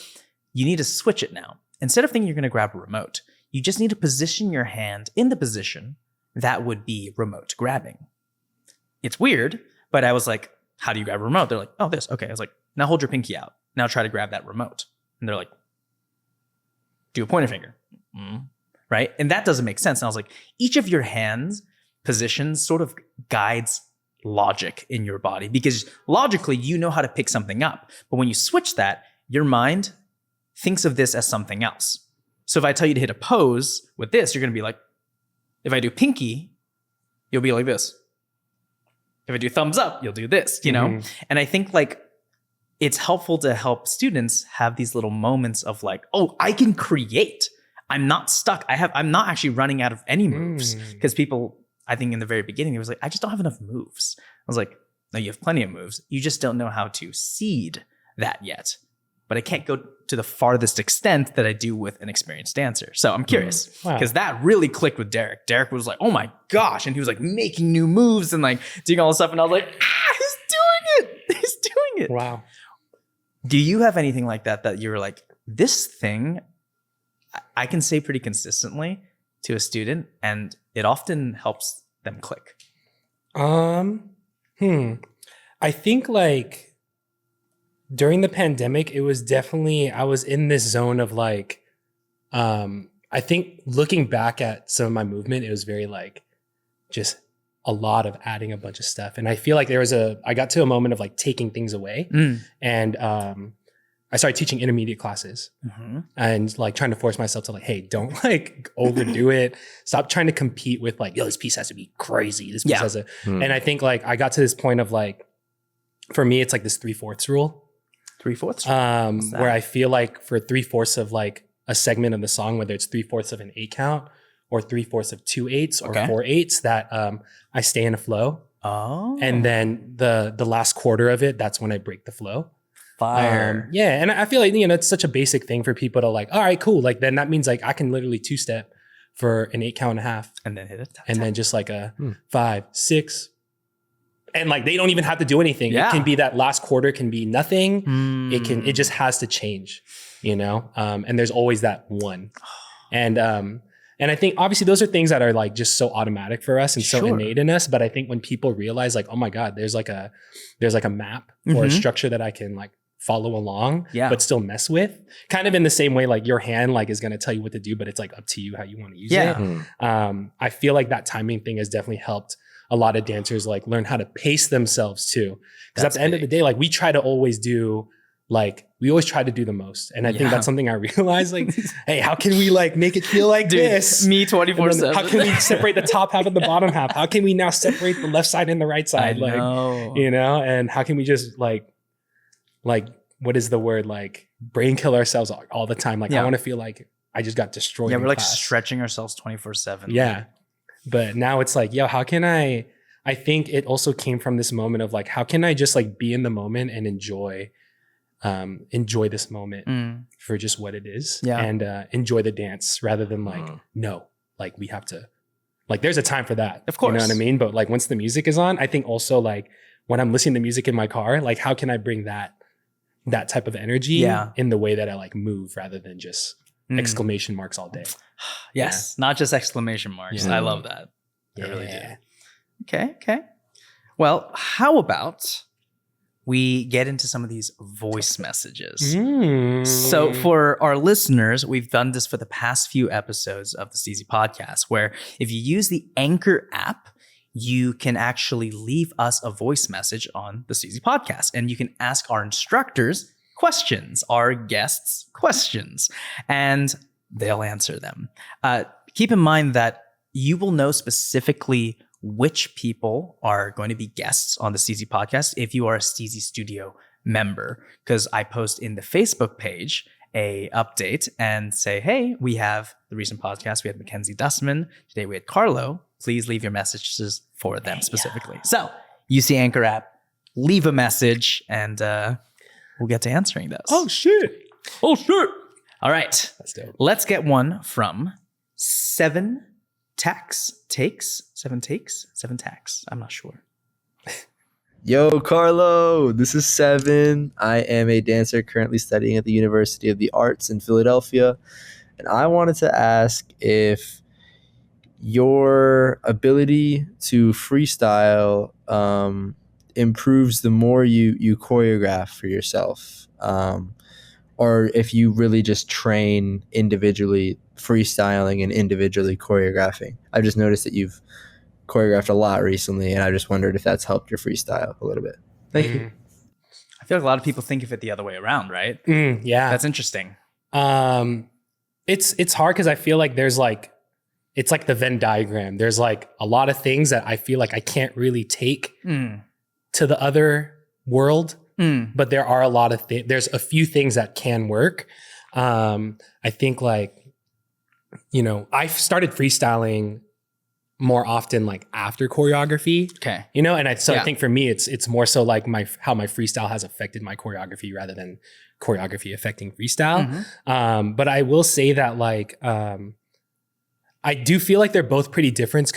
you need to switch it now. Instead of thinking you're going to grab a remote, you just need to position your hand in the position that would be remote grabbing. It's weird, but I was like, how do you grab a remote? They're like, oh, this. Okay. I was like, now hold your pinky out. Now try to grab that remote. And they're like, do a pointer finger. Right? And that doesn't make sense. And I was like, each of your hands positions sort of guides logic in your body, because logically you know how to pick something up. But when you switch that, your mind thinks of this as something else. So if I tell you to hit a pose with this, you're going to be like, if I do pinky, you'll be like this. If I do thumbs up, you'll do this, you know? And I think like it's helpful to help students have these little moments of like, oh, I can create. I'm not stuck. I'm not actually running out of any moves. Because people, I think in the very beginning, it was like, I just don't have enough moves. I was like, no, you have plenty of moves. You just don't know how to seed that yet. But I can't go to the farthest extent that I do with an experienced dancer. So I'm curious because that really clicked with Derek. Derek was like, oh my gosh. And he was like making new moves and like doing all this stuff. And I was like, he's doing it. He's doing it. Wow. Do you have anything like that you're like, this thing I can say pretty consistently to a student and it often helps them click? I think like during the pandemic, it was definitely, I was in this zone of like, I think looking back at some of my movement, it was very like just a lot of adding a bunch of stuff. And I feel like I got to a moment of like taking things away and I started teaching intermediate classes and like trying to force myself to like, hey, don't like overdo it. Stop trying to compete with like, yo, this piece has to be crazy. This piece has to, and I think like I got to this point of like, for me, it's like this 3/4 rule. 3/4? Where I feel like for 3/4 of like a segment of the song, whether it's 3/4 of an 8 count or 3/4 of 2 8s or 4 8s, that I stay in a flow. Oh. And then the last quarter of it, that's when I break the flow. Fire. Yeah. And I feel like, you know, it's such a basic thing for people to like, all right, cool. Like then that means like I can literally 2-step for an 8 count and a half. And then hit it. And then just like a 5, 6. And like they don't even have to do anything. Yeah. It can be that last quarter can be nothing. It just has to change, you know? And there's always that one. And I think obviously those are things that are like just so automatic for us and so innate in us. But I think when people realize like, oh my God, there's like a map or a structure that I can like follow along, but still mess with, kind of in the same way like your hand like is going to tell you what to do, but it's like up to you how you want to use it. I feel like that timing thing has definitely helped a lot of dancers like learn how to pace themselves too. Because at the end of the day, like we always try to do the most. And I think that's something I realized like, hey, how can we like make it feel like this? Me 24/7. How can we separate the top half and the bottom half? How can we now separate the left side and the right side? I know. You know, and how can we just like, what is the word? Like brain kill ourselves all the time. Like I want to feel like I just got destroyed. Yeah, we're like class. stretching ourselves 24/7. Yeah. But now it's like, yo, how can I think it also came from this moment of like, how can I just like be in the moment and enjoy this moment for just what it is and enjoy the dance rather than like, no, like we have to, like there's a time for that. Of course. You know what I mean? But like once the music is on, I think also like when I'm listening to music in my car, like how can I bring that type of energy in the way that I like move rather than just exclamation marks all day. Yes. Not just exclamation marks. I love that. I really do. Okay. Well, how about we get into some of these voice messages? So for our listeners, we've done this for the past few episodes of the Steezy podcast, where if you use the Anchor app, you can actually leave us a voice message on the Steezy podcast, and you can ask our instructors questions, our guests questions, and they'll answer them. Keep in mind that you will know specifically which people are going to be guests on the Steezy podcast if you are a Steezy Studio member, because I post in the Facebook page a update and say, hey, we have the recent podcast. We had Mackenzie Dustman. Today we had Carlo. Please leave your messages for them specifically. So use the Anchor app, leave a message, and we'll get to answering those. Oh, shit. All right. That's dope. Let's get one from 7 takes. I'm not sure. Yo, Carlo, this is 7. I am a dancer currently studying at the University of the Arts in Philadelphia. And I wanted to ask if your ability to freestyle improves the more you choreograph for yourself, or if you really just train individually freestyling and individually choreographing. I've just noticed that you've choreographed a lot recently, and I just wondered if that's helped your freestyle a little bit. Thank you. I feel like a lot of people think of it the other way around, right? Yeah. That's interesting. It's hard because I feel like there's like it's like the Venn diagram. There's like a lot of things that I feel like I can't really take to the other world, but there are a lot of there's a few things that can work. I think like, you know, I started freestyling more often like after choreography. Okay. You know, and I think for me it's more so like how my freestyle has affected my choreography rather than choreography affecting freestyle. But I will say that like I do feel like they're both pretty different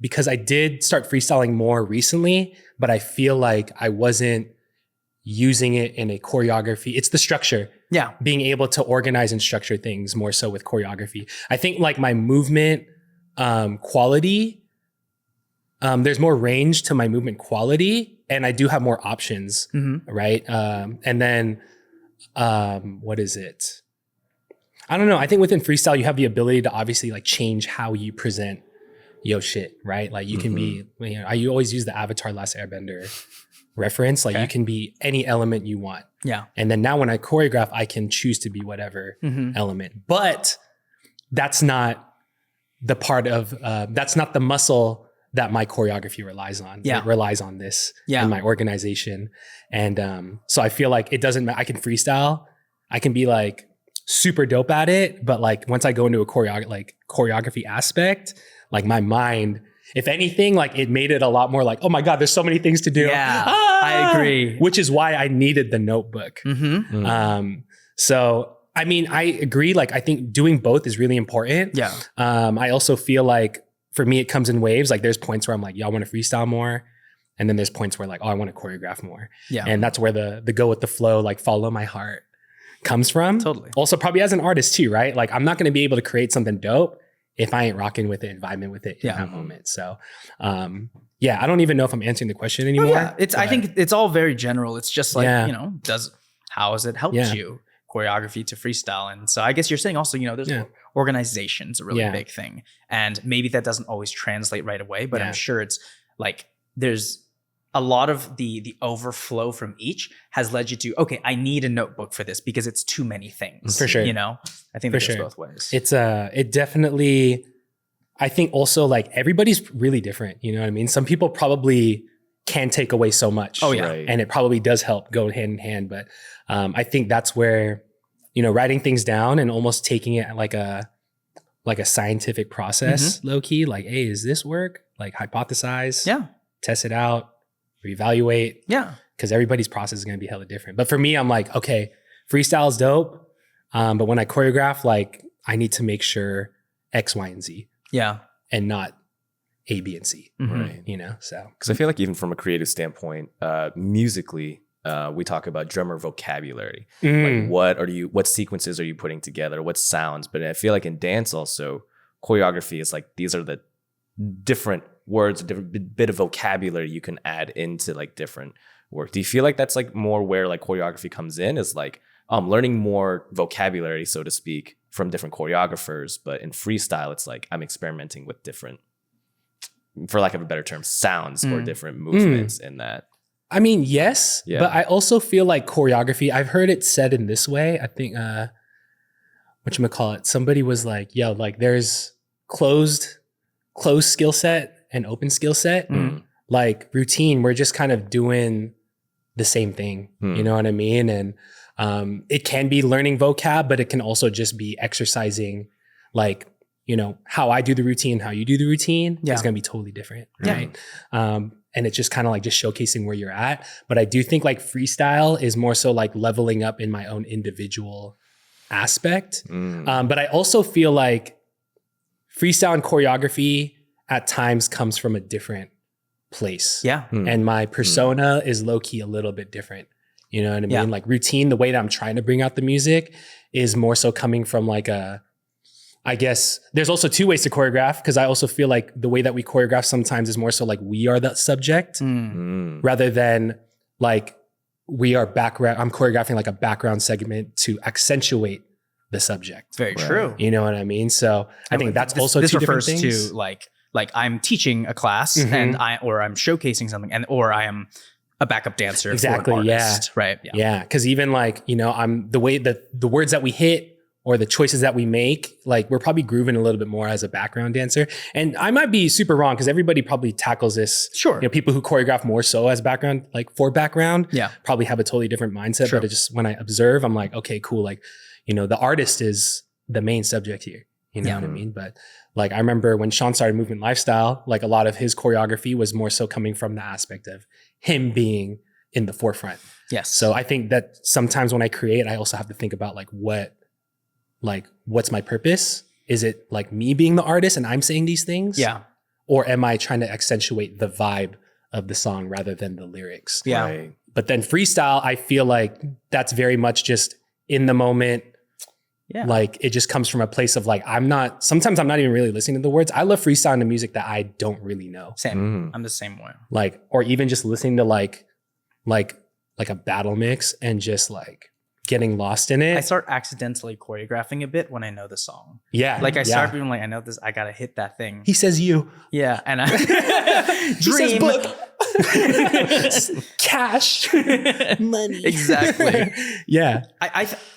because I did start freestyling more recently, but I feel like I wasn't using it in a choreography. It's the structure. Yeah. Being able to organize and structure things more so with choreography. I think like my movement quality, there's more range to my movement quality, and I do have more options, right? And then what is it? I don't know. I think within freestyle, you have the ability to obviously like change how you present yo shit, right? Like you can be, you know, I always use the Avatar Last Airbender reference. Like you can be any element you want. Yeah. And then now when I choreograph, I can choose to be whatever element. But that's not the part of, that's not the muscle that my choreography relies on. Yeah. It relies on this in my organization. And so I feel like it doesn't matter. I can freestyle. I can be like super dope at it. But like once I go into a choreography aspect, like my mind, if anything, like it made it a lot more like, oh my God, there's so many things to do. Yeah, I agree. Which is why I needed the notebook. So, I mean, I agree. Like, I think doing both is really important. Yeah. I also feel like for me, it comes in waves. Like there's points where I'm like, yeah, I want to freestyle more. And then there's points where like, oh, I want to choreograph more. Yeah. And that's where the go with the flow, like follow my heart comes from. Totally. Also probably as an artist too, right? Like I'm not going to be able to create something dope if I ain't rocking with it and vibing with it in that moment. So, yeah, I don't even know if I'm answering the question anymore. Yeah, I think it's all very general. It's just like, you know, how has it helped you? Choreography to freestyle. And so I guess you're saying also, you know, there's organization's a really big thing. And maybe that doesn't always translate right away, but I'm sure it's like there's a lot of the overflow from each has led you to, okay, I need a notebook for this because it's too many things. For sure. You know, I think that goes both ways. It definitely, I think also like everybody's really different. You know what I mean? Some people probably can take away so much. Oh yeah. Right. And it probably does help go hand in hand. But I think that's where, you know, writing things down and almost taking it like a scientific process, low key, like, hey, is this work? Like hypothesize, test it out, reevaluate. Yeah. Because everybody's process is going to be hella different. But for me, I'm like, okay, freestyle is dope. But when I choreograph, like I need to make sure X, Y, and Z. Yeah. And not A, B, and C. Right. You know, so. Because I feel like even from a creative standpoint, musically, we talk about drummer vocabulary. Like what sequences are you putting together? What sounds? But I feel like in dance also, choreography is like, these are the different words, a different bit of vocabulary you can add into like different work. Do you feel like that's like more where like choreography comes in, is like learning more vocabulary, so to speak, from different choreographers? But in freestyle, it's like I'm experimenting with different, for lack of a better term, sounds or different movements in that. I mean, yes, but I also feel like choreography, I've heard it said in this way. I think, whatchamacallit, somebody was like, yo, like there's closed skill set and open skill set. Like routine, we're just kind of doing the same thing. You know what I mean? And it can be learning vocab, but it can also just be exercising, like, you know, how I do the routine, how you do the routine is going to be totally different. Right. And it's just kind of like just showcasing where you're at. But I do think like freestyle is more so like leveling up in my own individual aspect. But I also feel like freestyle and choreography at times comes from a different place. And my persona is low key a little bit different. You know what I mean? Like routine, the way that I'm trying to bring out the music is more so coming from like I guess there's also two ways to choreograph, because I also feel like the way that we choreograph sometimes is more so like we are the subject rather than like we are background. I'm choreographing like a background segment to accentuate the subject. Very true. You know what I mean? So I think that's also this two different refers things. to like I'm teaching a class and or I'm showcasing something, or I am a backup dancer. Exactly. For an artist, right. Yeah. Because even like, you know, I'm the way that the words that we hit or the choices that we make, like we're probably grooving a little bit more as a background dancer. And I might be super wrong because everybody probably tackles this. Sure. You know, people who choreograph more so as background, like for background, Yeah. probably have a totally different mindset. True. But it just, when I observe, I'm like, okay, cool. Like, you know, the artist is the main subject here. You know Yeah. what I mean? But like, I remember when Sean started Movement Lifestyle, like a lot of his choreography was more so coming from the aspect of him being in the forefront. Yes. So I think that sometimes when I create, I also have to think about what's my purpose? Is it like me being the artist and I'm saying these things? Yeah. Or am I trying to accentuate the vibe of the song rather than the lyrics? Yeah. Right. But then freestyle, I feel like that's very much just in the moment. Yeah. Like it just comes from a place of like, sometimes I'm not even really listening to the words. I love freestyle into music that I don't really know. Same. I'm the same way. Like, or even just listening to like a battle mix and just like getting lost in it. I start accidentally choreographing a bit when I know the song. Yeah. Like I start being like, I know this, I gotta hit that thing. He says you. Yeah. And I He says dream. book. Cash. Money. Exactly. Yeah.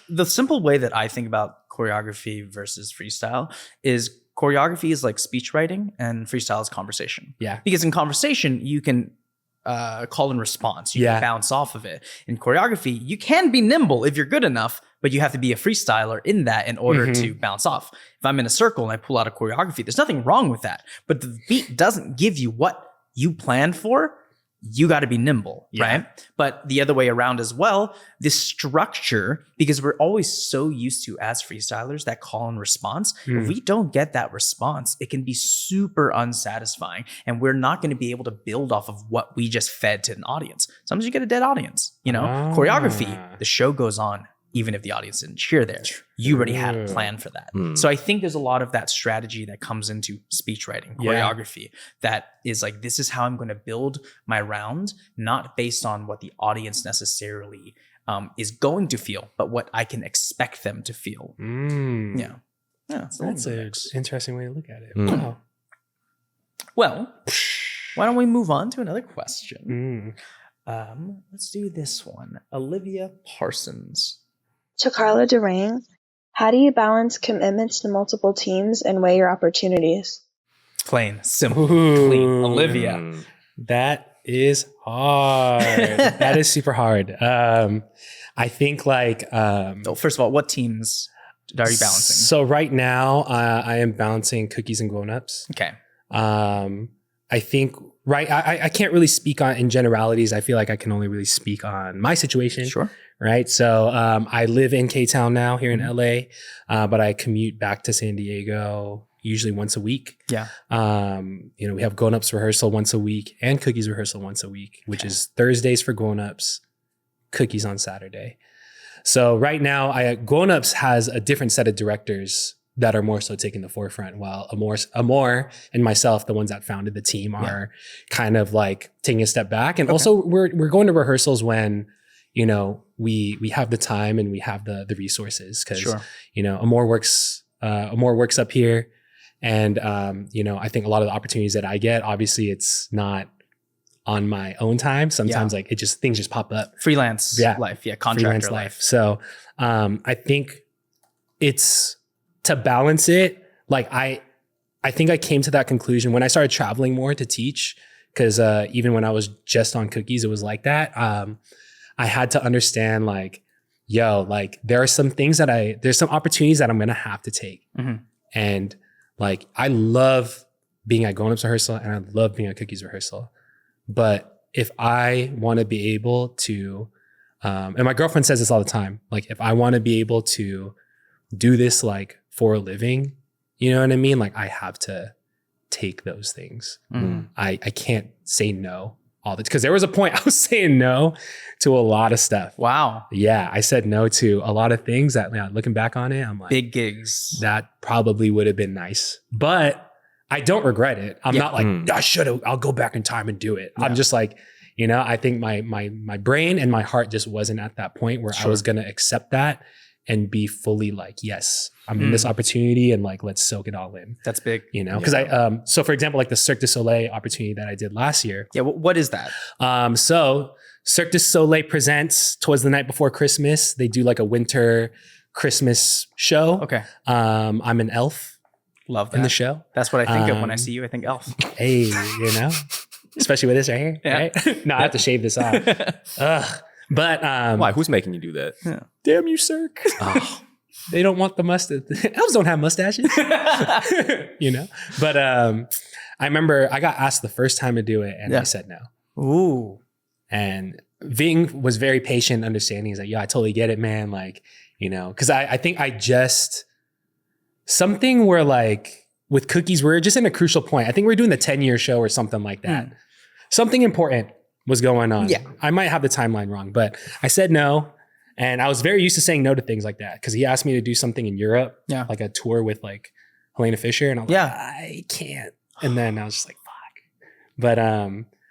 The simple way that I think about choreography versus freestyle is choreography is like speech writing and freestyle is conversation. Yeah. Because in conversation, you can call and response. You can bounce off of it. In choreography, you can be nimble if you're good enough, but you have to be a freestyler in that in order to bounce off. If I'm in a circle and I pull out a choreography, there's nothing wrong with that. But the beat doesn't give you what you planned for. You got to be nimble, right? But the other way around as well, this structure, because we're always so used to as freestylers that call and response. If we don't get that response, it can be super unsatisfying, and we're not going to be able to build off of what we just fed to an audience. Sometimes you get a dead audience, you know. Choreography, the show goes on even if the audience didn't cheer there. You already had a plan for that. So I think there's a lot of that strategy that comes into speech writing, choreography, that is like, this is how I'm going to build my round, not based on what the audience necessarily is going to feel, but what I can expect them to feel. Yeah. That's an interesting way to look at it. Wow. Well, why don't we move on to another question? Let's do this one. Olivia Parsons. To Carlo Darang, how do you balance commitments to multiple teams and weigh your opportunities? Plain, simple, clean. Olivia. That is hard. That is super hard. I think like... first of all, what teams are you balancing? So right now, I am balancing cookies and grown-ups. Okay. I think, I can't really speak on in generalities. I feel like I can only really speak on my situation. Sure. Right. So I live in K-Town now here in LA, but I commute back to San Diego usually once a week. Yeah. You know, we have grown-ups rehearsal once a week and cookies rehearsal once a week, which is Thursdays for grown-ups, cookies on Saturday. So right now, grown-ups has a different set of directors that are more so taking the forefront, while Amor and myself, the ones that founded the team, are kind of like taking a step back. And also we're going to rehearsals when, you know, we have the time and we have the resources, because you know, Amor works up here, and you know, I think a lot of the opportunities that I get, obviously it's not on my own time. Sometimes like things just pop up. Freelance life, contractor freelance life. So I think it's to balance it. Like I think I came to that conclusion when I started traveling more to teach, because even when I was just on cookies, it was like that. I had to understand like, like there are some things there's some opportunities that I'm going to have to take. And like, I love being at grown-ups rehearsal and I love being at cookies rehearsal. But if I want to be able to, and my girlfriend says this all the time, like if I want to be able to do this like for a living, you know what I mean? Like I have to take those things. I can't say no all the, because there was a point I was saying no to a lot of stuff. Wow. Yeah, I said no to a lot of things that, looking back on it, I'm like, big gigs. That probably would have been nice, but I don't regret it. I'm not like, I'll go back in time and do it. I'm just like, you know, I think my brain and my heart just wasn't at that point where I was going to accept that and be fully like, yes, I'm in this opportunity and like, let's soak it all in. That's big. You know, because so for example, like the Cirque du Soleil opportunity that I did last year. Yeah. What is that? So Cirque du Soleil presents towards the night before Christmas. They do like a winter Christmas show. Okay. I'm an elf Love that. in the show. That's what I think of when I see you. I think elf. Hey, especially with this right here. Yeah. Right? No, I have to shave this off. Ugh. But Why? Who's making you do that? damn you, Cirque. Oh, They don't want the mustache. Elves don't have mustaches. But I remember I got asked the first time to do it and I said no. Ooh. And Ving was very patient, understanding. He's like, yeah, I totally get it, man. Like, because I think something where like with Cookies, we're just in a crucial point. I think we're doing the 10-year show or something like that. Something important was going on. Yeah. I might have the timeline wrong, but I said no. And I was very used to saying no to things like that because he asked me to do something in Europe, like a tour with like Helena Fisher. And I was like, I can't. And then I was just like, fuck. But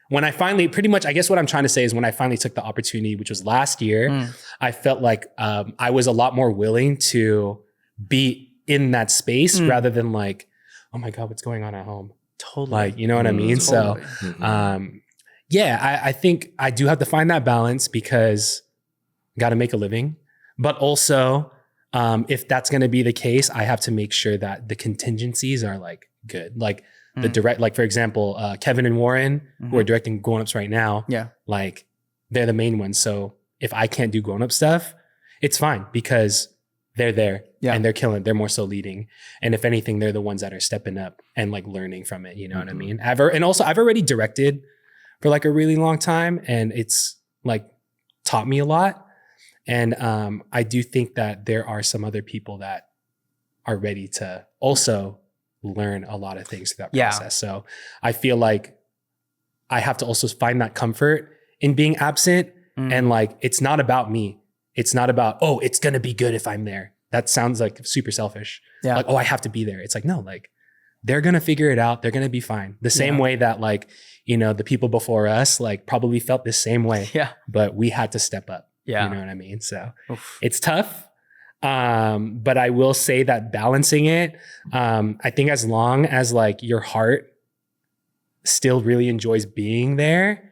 when I finally, pretty much, I guess what I'm trying to say is when I finally took the opportunity, which was last year, I felt like I was a lot more willing to be in that space rather than like, oh my God, what's going on at home? Totally. Like, you know what I mean? Totally. So, I think I do have to find that balance because got to make a living. But also, if that's going to be the case, I have to make sure that the contingencies are like good. Like the direct, like for example, Kevin and Warren, who are directing Grown Ups right now, like they're the main ones. So if I can't do Grown Up stuff, it's fine because they're there and they're killing. They're more so leading. And if anything, they're the ones that are stepping up and like learning from it. You know what I mean? I've already directed for like a really long time and it's like taught me a lot. And I do think that there are some other people that are ready to also learn a lot of things through that process. So I feel like I have to also find that comfort in being absent. And like, it's not about me. It's not about, oh, it's going to be good if I'm there. That sounds like super selfish. Yeah. Like, oh, I have to be there. It's like, no, like they're going to figure it out. They're going to be fine. The same way that like, the people before us like probably felt the same way. Yeah. But we had to step up. Yeah. You know what I mean? So it's tough. But I will say that balancing it, I think as long as like your heart still really enjoys being there,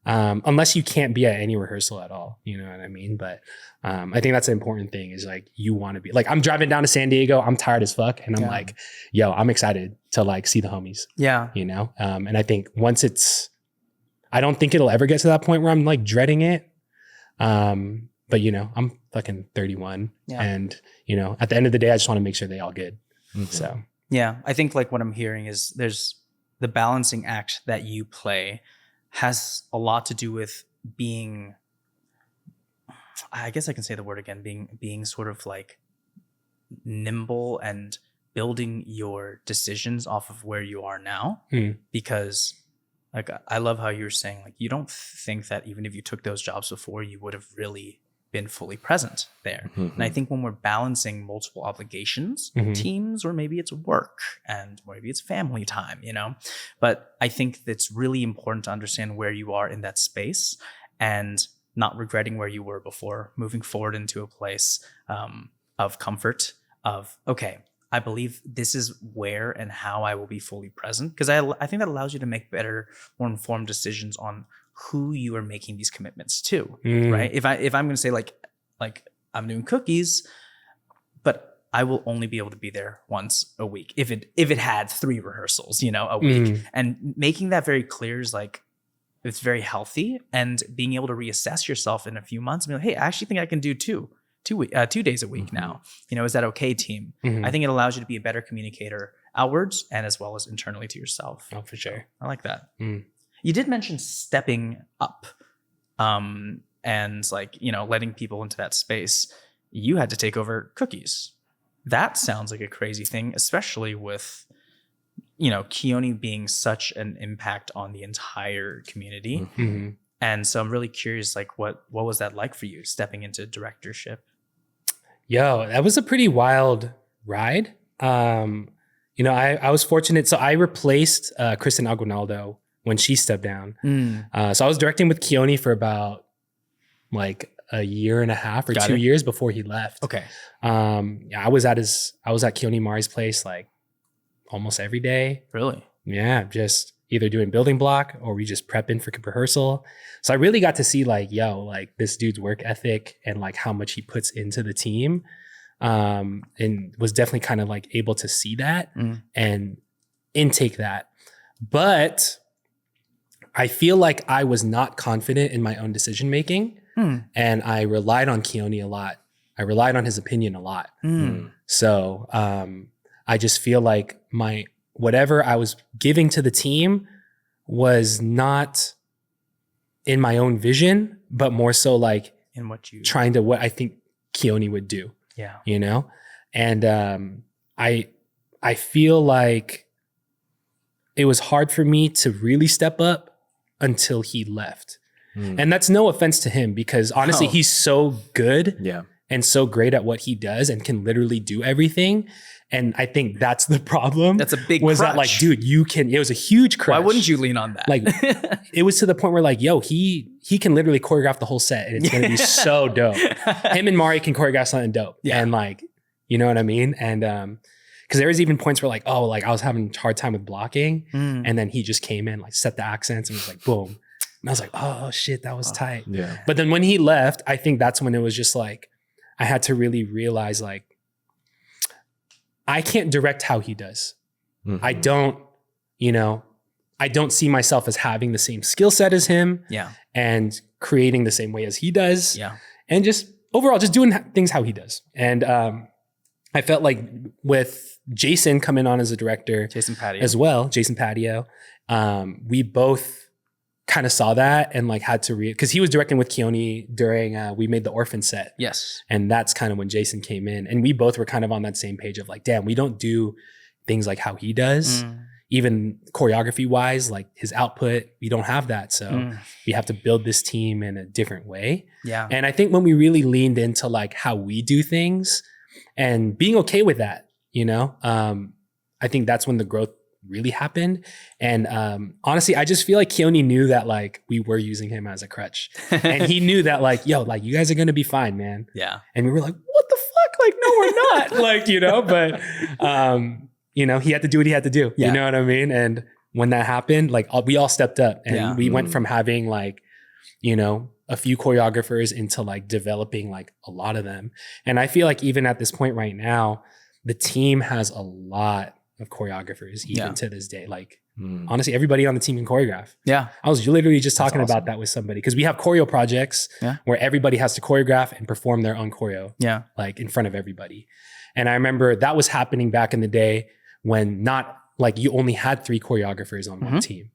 unless you can't be at any rehearsal at all, you know what I mean? But I think that's an important thing is like, you want to be like, I'm driving down to San Diego. I'm tired as fuck. And I'm like, yo, I'm excited to like see the homies. Yeah. And I think I don't think it'll ever get to that point where I'm like dreading it. But I'm fucking 31 and, at the end of the day, I just want to make sure they all good. So, yeah, I think like what I'm hearing is there's the balancing act that you play has a lot to do with being, I guess I can say the word again, being sort of like nimble and building your decisions off of where you are now. Because like, I love how you're saying, like, you don't think that even if you took those jobs before, you would have really been fully present there. And I think when we're balancing multiple obligations, teams, or maybe it's work and maybe it's family time, but I think it's really important to understand where you are in that space and not regretting where you were before, moving forward into a place of comfort of, okay, I believe this is where and how I will be fully present. Because I think that allows you to make better, more informed decisions on who you are making these commitments to, right? If I'm going to say like I'm doing Cookies, but I will only be able to be there once a week if it had 3 rehearsals, a week, and making that very clear is like, it's very healthy, and being able to reassess yourself in a few months and be like, hey, I actually think I can do 2 days a week now. Is that okay, team? I think it allows you to be a better communicator outwards and as well as internally to yourself. Oh, for sure. I like that. You did mention stepping up and like, letting people into that space. You had to take over Cookies. That sounds like a crazy thing, especially with, Keone being such an impact on the entire community. And so I'm really curious, like what was that like for you stepping into directorship? Yo, that was a pretty wild ride. I was fortunate. So I replaced Kristen Aguinaldo when she stepped down. So I was directing with Keone for about like a year and a half or 2 years before he left. Okay. I was at Keone Mari's place like almost every day. Really? Yeah. Just either doing building block or we just prepping for rehearsal. So I really got to see like, this dude's work ethic and like how much he puts into the team. and was definitely kind of like able to see that and intake that. But I feel like I was not confident in my own decision making, and I relied on Keone a lot. I relied on his opinion a lot. So I just feel like whatever I was giving to the team was not in my own vision, but more so like In what you trying to what I think Keone would do. Yeah. You know? And I feel like it was hard for me to really step up until he left. And that's no offense to him, because honestly, he's so good and so great at what he does and can literally do everything. And I think that's the problem. That's a big was crutch. that like, dude, it was a huge crutch. Why wouldn't you lean on that? Like, it was to the point where like, yo, he can literally choreograph the whole set and it's going to be so dope. Him and Mari can choreograph something dope. Yeah. And like, you know what I mean? And because there was even points where like, oh, like I was having a hard time with blocking. And then he just came in, like set the accents and was like, boom. And I was like, oh shit, that was tight. Yeah. But then when he left, I think that's when it was just like, I had to really realize like, I can't direct how he does. I don't see myself as having the same skill set as him and creating the same way as he does. Yeah. And just overall, just doing things how he does. And I felt like with Jason coming on as a director Jason Patio. as well, Jason Patio, we both kind of saw that and like had to because he was directing with Keone during we made the Orphan set. Yes. And that's kind of when Jason came in, and we both were kind of on that same page of like, damn, we don't do things like how he does. Even choreography wise, like his output, we don't have that. So we have to build this team in a different way. Yeah. And I think when we really leaned into like how we do things and being okay with that, you know, I think that's when the growth really happened. And honestly, I just feel like Keone knew that like we were using him as a crutch. And he knew that like, yo, like you guys are gonna be fine, man. Yeah. And we were like, what the fuck? Like, no, we're not. Like, you know, but you know, he had to do what he had to do. Yeah. You know what I mean? And when that happened, like we all stepped up and we went from having like, you know, a few choreographers into like developing like a lot of them. And I feel like even at this point right now, the team has a lot of choreographers even to this day. Like honestly, everybody on the team can choreograph. Yeah. I was literally just talking about that with somebody because we have choreo projects where everybody has to choreograph and perform their own choreo. Yeah. Like in front of everybody. And I remember that was happening back in the day when not like you only had 3 choreographers on one team.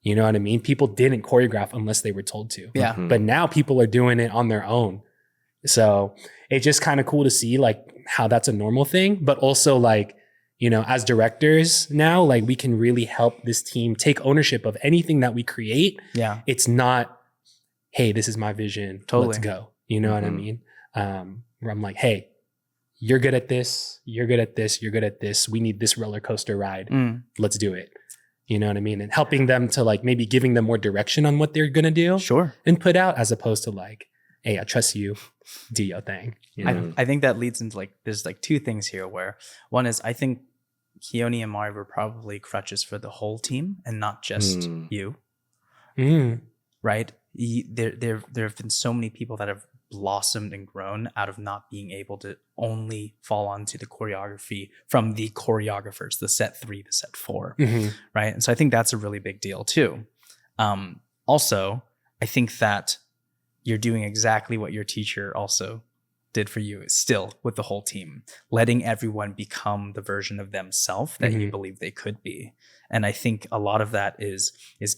You know what I mean? People didn't choreograph unless they were told to. Yeah. But now people are doing it on their own. So it's just kind of cool to see like how that's a normal thing, but also like, you know, as directors now, like we can really help this team take ownership of anything that we create. Yeah. It's not, hey, this is my vision. Totally. Let's go. You know what I mean? Where I'm like, hey, you're good at this. You're good at this. You're good at this. We need this roller coaster ride. Let's do it. You know what I mean? And helping them to like maybe giving them more direction on what they're going to do. Sure. And put out as opposed to like, hey, I trust you. Do your thing. You know? I think that leads into like, there's like 2 things here where one is I think Keone and Mari were probably crutches for the whole team and not just you. Right? There have been so many people that have blossomed and grown out of not being able to only fall onto the choreography from the choreographers, the set 3, the set 4, right? And so I think that's a really big deal too. Also, I think that you're doing exactly what your teacher also did for you still with the whole team, letting everyone become the version of themselves that you believe they could be. And I think a lot of that is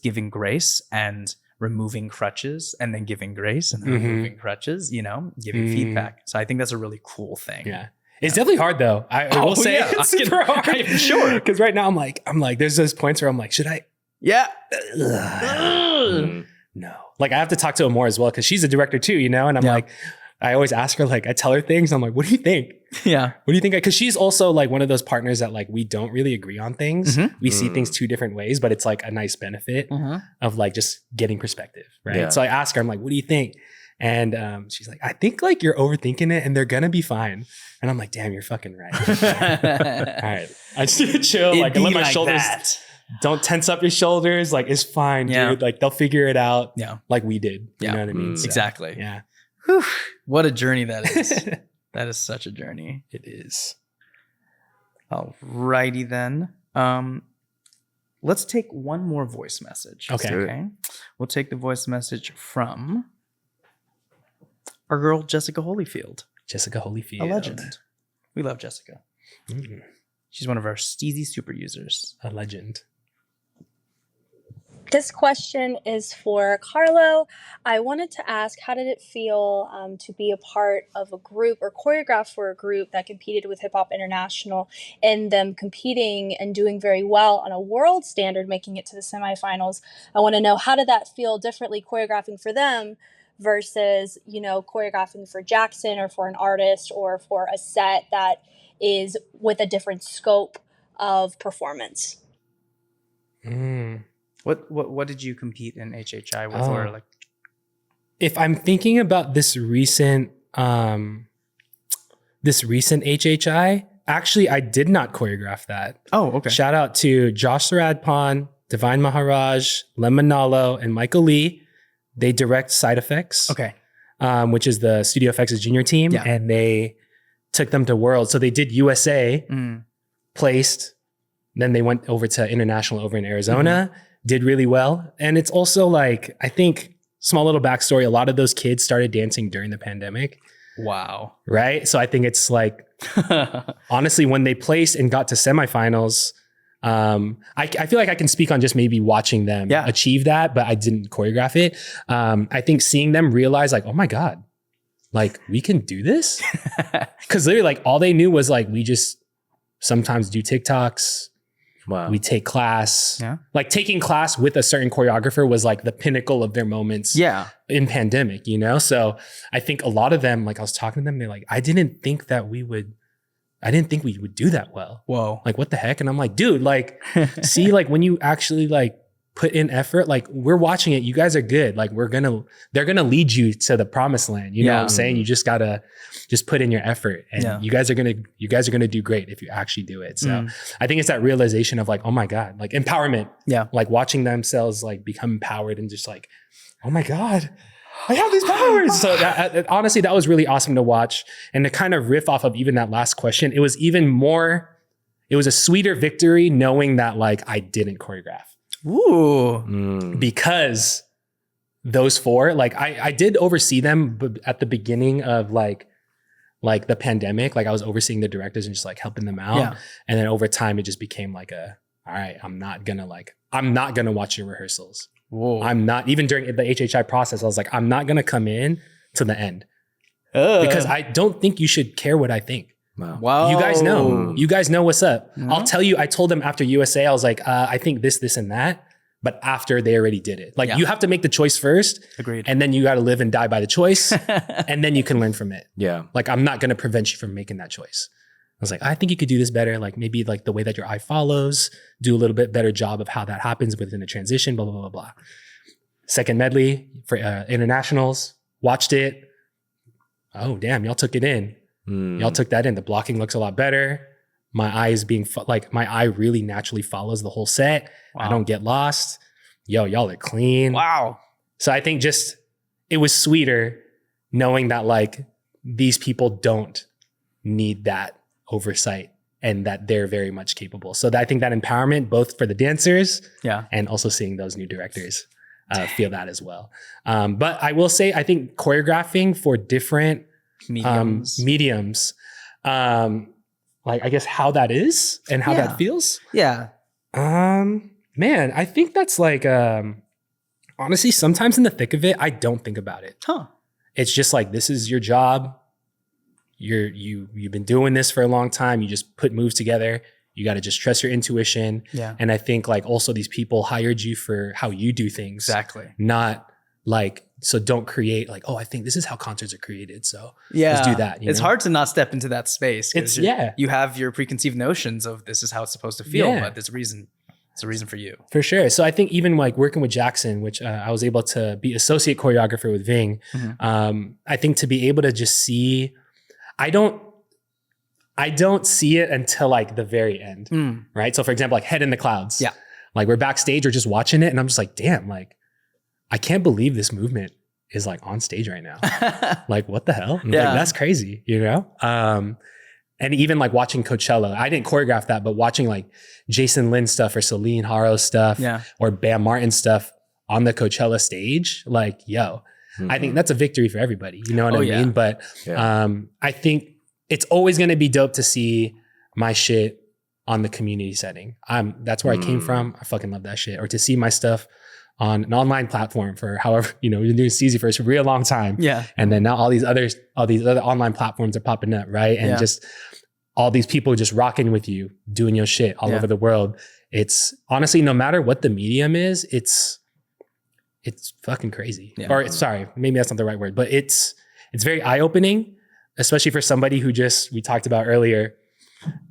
giving grace and removing crutches and then giving grace and then removing crutches, you know, giving feedback. So I think that's a really cool thing. Yeah. It's definitely hard though. I will say it's super hard. I'm sure. Because right now I'm like, there's those points where I'm like, should I? Yeah. No. Like I have to talk to her more as well because she's a director too, you know? And I'm like, I always ask her, like, I tell her things. I'm like, what do you think? Yeah. What do you think? Because she's also like one of those partners that like, we don't really agree on things. We see things 2 different ways, but it's like a nice benefit of like just getting perspective. Right. Yeah. So I ask her, I'm like, what do you think? And she's like, I think like you're overthinking it and they're going to be fine. And I'm like, damn, you're fucking right. All right. I just need to chill. Like let my shoulders, don't tense up your shoulders. Like it's fine, dude. Like they'll figure it out. Yeah. Like we did. You know what I mean? So, exactly. Yeah. Whew, what a journey that is. That is such a journey. It is. Alrighty then. Let's take one more voice message. Okay. We'll take the voice message from our girl Jessica Holyfield, Jessica Holyfield. a legend. We love Jessica. Mm, She's one of our Steezy super users. a legend. This question is for Carlo. I wanted to ask, how did it feel to be a part of a group or choreograph for a group that competed with Hip Hop International and them competing and doing very well on a world standard, making it to the semifinals? I want to know, how did that feel differently choreographing for them versus, choreographing for Jackson or for an artist or for a set that is with a different scope of performance? What did you compete in HHI with, or like? If I'm thinking about this recent HHI, actually, I did not choreograph that. Oh, okay. Shout out to Josh Saradpan, Divine Maharaj, Lemonalo, and Michael Lee. They direct Side Effects, Okay. which is the Studio FX's junior team, Yeah. and they took them to World. So they did USA, placed, then they went over to International over in Arizona, did really well. And it's also like, I think, small little backstory, a lot of those kids started dancing during the pandemic, Wow. right? So I think it's like, honestly, when they placed and got to semifinals, I feel like I can speak on just maybe watching them achieve that, but I didn't choreograph it. I think seeing them realize like, oh my God, like we can do this? Because literally like all they knew was like, we just sometimes do TikToks. Wow. We take class. Yeah. Like taking class with a certain choreographer was like the pinnacle of their moments in pandemic, So I think a lot of them, like I was talking to them, they're like, I didn't think we would do that well. Whoa. Like, what the heck? And I'm like, dude, like, see, like when you actually like put in effort, like we're watching it, you guys are good. Like they're gonna lead you to the promised land. You know what I'm saying? You just gotta just put in your effort, and you guys are gonna do great if you actually do it. So I think it's that realization of like, oh my God, like empowerment. Yeah. Like watching themselves like become empowered and just like, oh my God, I have these powers. So honestly, that was really awesome to watch. And to kind of riff off of even that last question, it was a sweeter victory knowing that like I didn't choreograph. Ooh. Because those four, like I did oversee them at the beginning of like the pandemic. Like I was overseeing the directors and just like helping them out. Yeah. And then over time, it just became like all right, I'm not gonna watch your rehearsals. Whoa. I'm not, even during the HHI process, I was like, I'm not gonna come in to the end because I don't think you should care what I think. Wow. You guys know what's up. I'll tell you, I told them after USA, I was like, I think this and that, but after they already did it. Like you have to make the choice first. Agreed. And then you got to live and die by the choice. And then you can learn from it. Yeah. Like I'm not going to prevent you from making that choice. I was like, I think you could do this better. Like maybe like the way that your eye follows, do a little bit better job of how that happens within the transition, blah, blah, blah, blah. Second medley for internationals, watched it. Oh, damn, y'all took it in. Y'all took that in. The blocking looks a lot better. My eye is my eye really naturally follows the whole set. Wow. I don't get lost. Y'all are clean. Wow. So I think just, it was sweeter knowing that like these people don't need that oversight and that they're very much capable. So I think that empowerment, both for the dancers and also seeing those new directors feel that as well. But I will say, I think choreographing for different mediums, like I guess how that is and how that feels. Yeah. Man, I think that's like, honestly, sometimes in the thick of it, I don't think about it. It's just like, this is your job. You've been doing this for a long time. You just put moves together. You got to just trust your intuition. Yeah. And I think like also these people hired you for how you do things. Exactly. Not like, so don't create like, oh, I think this is how concerts are created. So let's do that. It's hard to not step into that space. It's you have your preconceived notions of this is how it's supposed to feel, but there's a reason. It's a reason for you. For sure. So I think even like working with Jackson, which I was able to be associate choreographer with Ving. I think to be able to just see, I don't see it until like the very end, right? So for example, like Head in the Clouds. Yeah. Like we're backstage or just watching it and I'm just like, damn, like I can't believe this movement is like on stage right now. Like, what the hell? And Yeah. like, that's crazy, you know? And even like watching Coachella, I didn't choreograph that, but watching like Jason Lynn stuff or Celine Haro stuff Yeah. or Bam Martin stuff on the Coachella stage, like, yo, I think that's a victory for everybody. You know what I yeah. mean? But I think it's always going to be dope to see my shit on the community setting. That's where I came from. I fucking love that shit. Or to see my stuff on an online platform for however, you know, we've been doing Steezy for a real long time. Yeah. And then now all these other online platforms are popping up, right? And just all these people just rocking with you, doing your shit all over the world. It's honestly, no matter what the medium is, it's fucking crazy. Yeah. Or sorry, maybe that's not the right word, but it's very eye-opening, especially for somebody who we talked about earlier,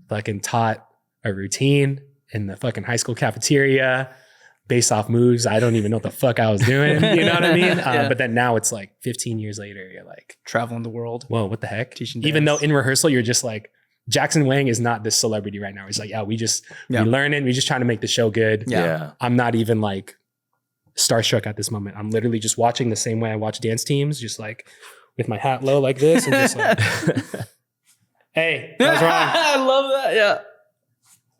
fucking taught a routine in the fucking high school cafeteria based off moves. I don't even know what the fuck I was doing. You know what I mean? But then now it's like 15 years later, you're like traveling the world. Whoa, what the heck? Teaching even though dance. in rehearsal, you're just like, Jackson Wang is not this celebrity right now. It's like, we learning. We just trying to make the show good. Yeah. I'm not even like starstruck at this moment. I'm literally just watching the same way I watch dance teams, just like with my hat low like this and just like, hey, that was wrong. I love that. Yeah.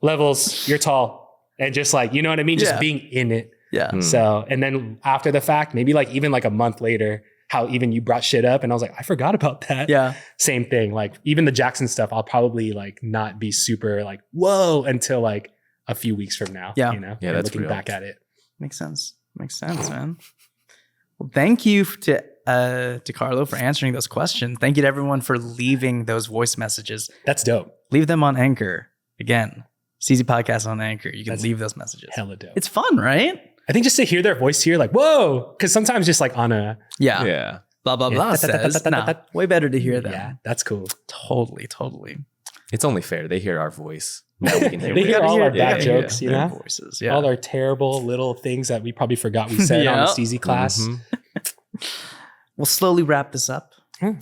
Levels, you're tall. And just like, you know what I mean? Just being in it. Yeah. So, and then after the fact, maybe like even like a month later, how even you brought shit up and I was like, I forgot about that. Yeah. Same thing. Like even the Jackson stuff, I'll probably like not be super like, whoa, until like a few weeks from now. Yeah. You know? Yeah, And that's looking real. back at it. Makes sense, man. Well, thank you to Carlo for answering those questions. Thank you to everyone for leaving those voice messages. That's dope. Leave them on Anchor. Again, Steezy Podcast on Anchor. You can That's leave those messages. Hella dope. It's fun, right? I think just to hear their voice here, like, whoa, because sometimes just like on a, Yeah. Yeah. Blah, blah, blah says. Nah, way better to hear them. yeah, that's cool. Totally. It's only fair. They hear our voice. Now we can hear They it. hear all our Yeah, bad yeah, jokes, you their know? voices. Yeah. All our terrible little things that we probably forgot we said on Yeah. the Steezy class. Mhm. We'll slowly wrap this up. Hmm.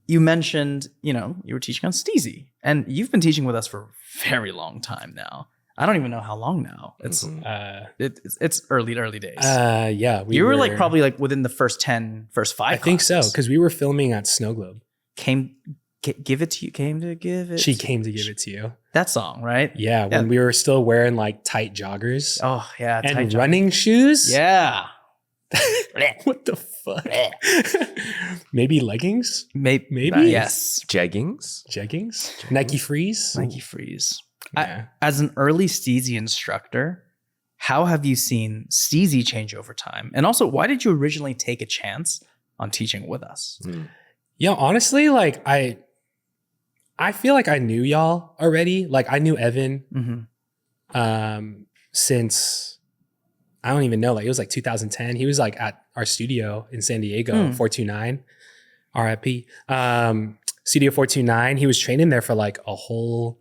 You mentioned, you were teaching on Steezy, and you've been teaching with us for a very long time now. I don't even know how long now. It's it's early days. Yeah. You were like probably like within the first 5 I think so, classes. because we were filming at Snow Globe. Give it to you. Came to give it. She came to give it to you. That song, right? Yeah, when we were still wearing like tight joggers Oh yeah. and tight running shoes. Yeah. What the fuck? Maybe leggings? Maybe? Yes. Jeggings? Jeggings? Nike Freeze? Nike Freeze. Yeah. As an early Steezy instructor, how have you seen Steezy change over time? And also, why did you originally take a chance on teaching with us? Yeah, honestly, like I feel like I knew y'all already. Like I knew Evan since I don't even know. Like it was like 2010. He was like at our studio in San Diego, 429, RIP. Studio 429. He was training there for like a whole,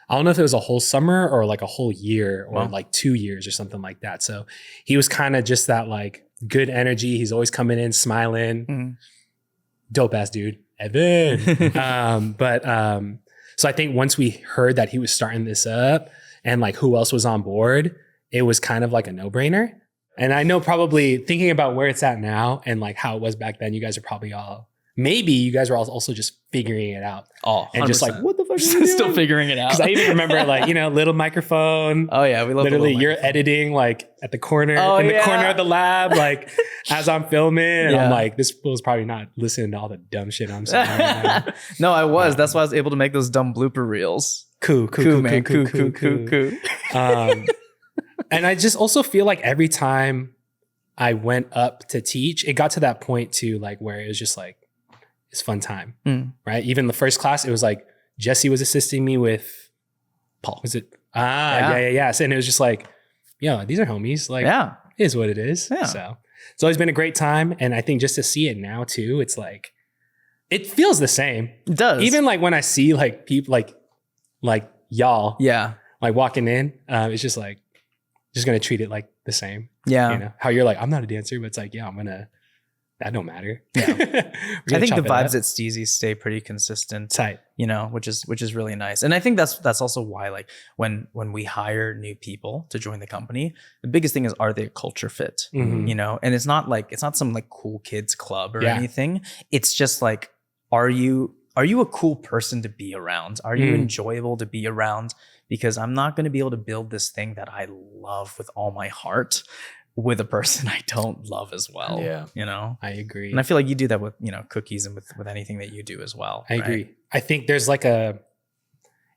I don't know if it was a whole summer or like a whole year or like 2 years or something like that. So he was kind of just that like good energy. He's always coming in, smiling. Dope ass dude, Evan. So I think once we heard that he was starting this up and like who else was on board, it was kind of like a no-brainer. And I know probably thinking about where it's at now and like how it was back then, you guys are probably maybe you guys were also just figuring it out. Oh, 100%. And just like, what the fuck are you Still doing? figuring it out. Because I even remember like, little microphone. Oh yeah, we love Literally, the you're microphone. editing like at the corner, Oh, in the yeah. corner of the lab, like as I'm filming. And Yeah. I'm like, this fool's probably not listening to all the dumb shit I'm saying right now. No, I was. That's why I was able to make those dumb blooper reels. Cool. Man. Cool. And I just also feel like every time I went up to teach, it got to that point too, like where it was just like, it's fun time, right? Even the first class, it was like Jesse was assisting me with Paul. Was it? Yeah. So, and it was just like, these are homies. Like, Yeah. it is what it is. Yeah. So it's always been a great time. And I think just to see it now too, it's like, it feels the same. It does. Even like when I see like people like y'all, Yeah. like walking in, it's just like, just gonna treat it like the same. Yeah. How you're like, I'm not a dancer, but it's like, yeah, that don't matter. Yeah. We're I gonna think the chop it vibes up. at Steezy stay pretty consistent. Tight. You know, which is really nice. And I think that's also why, like, when we hire new people to join the company, the biggest thing is, are they a culture fit? Mhm. You know, and it's not some like cool kids club or Yeah. anything. It's just like, are you a cool person to be around? Are you enjoyable to be around? Because I'm not going to be able to build this thing that I love with all my heart with a person I don't love as well. Yeah. You know? I agree. And I feel like you do that with, you know, cookies and with anything that you do as well. I right? agree. I think there's like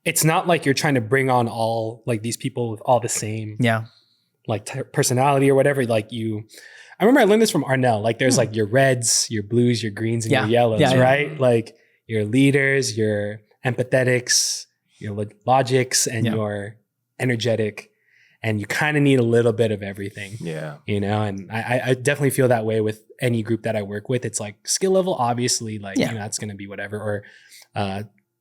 it's not like you're trying to bring on all like these people with all the same Yeah. like personality or whatever. Like I remember I learned this from Arnell. Like there's like your reds, your blues, your greens, and Yeah. your yellows, Yeah, yeah. right? Like your leaders, your empathetics, your logics, and Yeah. your energetic. And you kind of need a little bit of everything. Yeah. You know, and I definitely feel that way with any group that I work with. It's like skill level, obviously, like, Yeah. you know, that's going to be whatever, or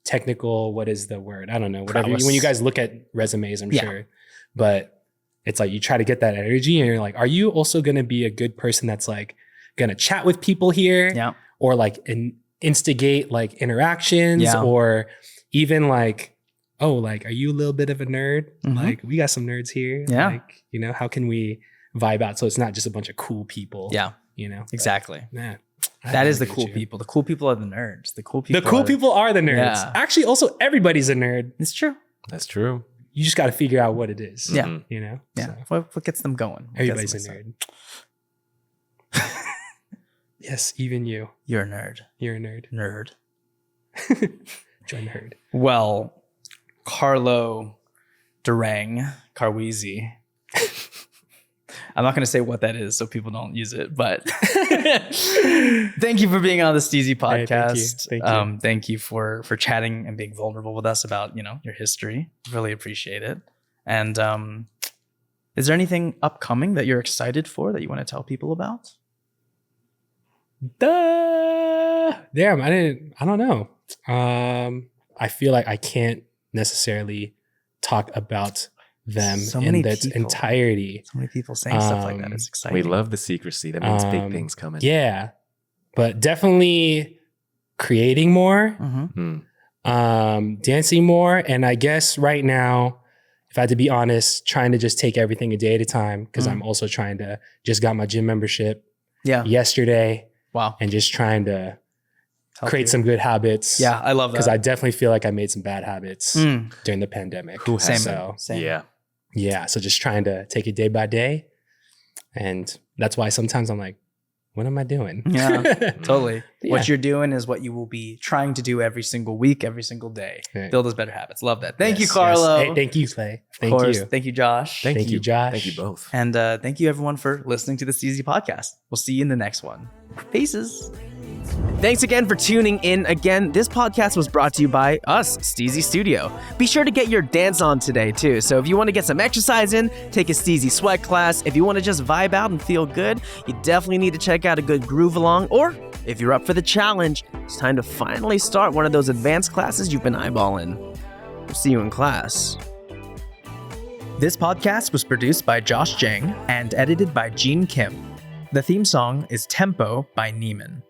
technical, what is the word? I don't know, whatever. Prowess. When you guys look at resumes, I'm Yeah. sure, but it's like, you try to get that energy and you're like, are you also going to be a good person that's like going to chat with people here Yeah. or like instigate like interactions Yeah. or even like, oh, like, are you a little bit of a nerd? Mhm. Like, we got some nerds here. Yeah. Like, you know, how can we vibe out so it's not just a bunch of cool people? Yeah. You know? Exactly. But, yeah. That is the get cool you. people. The cool people are the nerds. The cool people. The cool people are the nerds. Yeah. Actually, also, everybody's a nerd. It's true. That's true. You just got to figure out what it is. Yeah. Mhm. You know? Yeah. So, What gets them going? What gets everybody's them a excited? nerd. Yes, even you. You're a nerd. You're a nerd. Nerd. Join the herd. Well, Carlo Darang, Carweezy. I'm not going to say what that is so people don't use it, but thank you for being on the Steezy Hey, podcast. thank you. Thank you for chatting and being vulnerable with us about, you know, your history. Really appreciate it. And is there anything upcoming that you're excited for that you want to tell people about? Damn, I don't know. I feel like I can't necessarily talk about them So in many its people. entirety. So many people saying stuff like that. It's exciting. We love the secrecy. That means big Um, things coming. Yeah, but definitely creating more, Mhm. dancing more, and I guess right now, if I had to be honest, trying to just take everything a day at a time because I'm also trying to just got my gym membership Yeah. yesterday Wow. and just trying to Healthier. create some good habits. Yeah, I love that. because I definitely feel like I made some bad habits Mm. during the pandemic. Who Same. hasn't? So Same. Yeah. yeah, so just trying to take it day by day, and that's why sometimes I'm like, what am I doing? Yeah, totally. Yeah. What you're doing is what you will be trying to do every single week, every single day. Right. Build those better habits. Love that. Thank you, Yes, Carlo. yes. Hey, thank you, Clay. Of Thank course. you. Thank you, Josh. Thank you, Josh. Thank you both. And thank you, everyone, for listening to the Steezy podcast. We'll see you in the next one. Peaces. Thanks again for tuning in. Again, this podcast was brought to you by us, Steezy Studio. Be sure to get your dance on today, too. So if you want to get some exercise in, take a Steezy sweat class. If you want to just vibe out and feel good, you definitely need to check out a good groove along. Or if you're up for the challenge, it's time to finally start one of those advanced classes you've been eyeballing. We'll see you in class. This podcast was produced by Josh Jang and edited by Gene Kim. The theme song is Tempo by Neiman.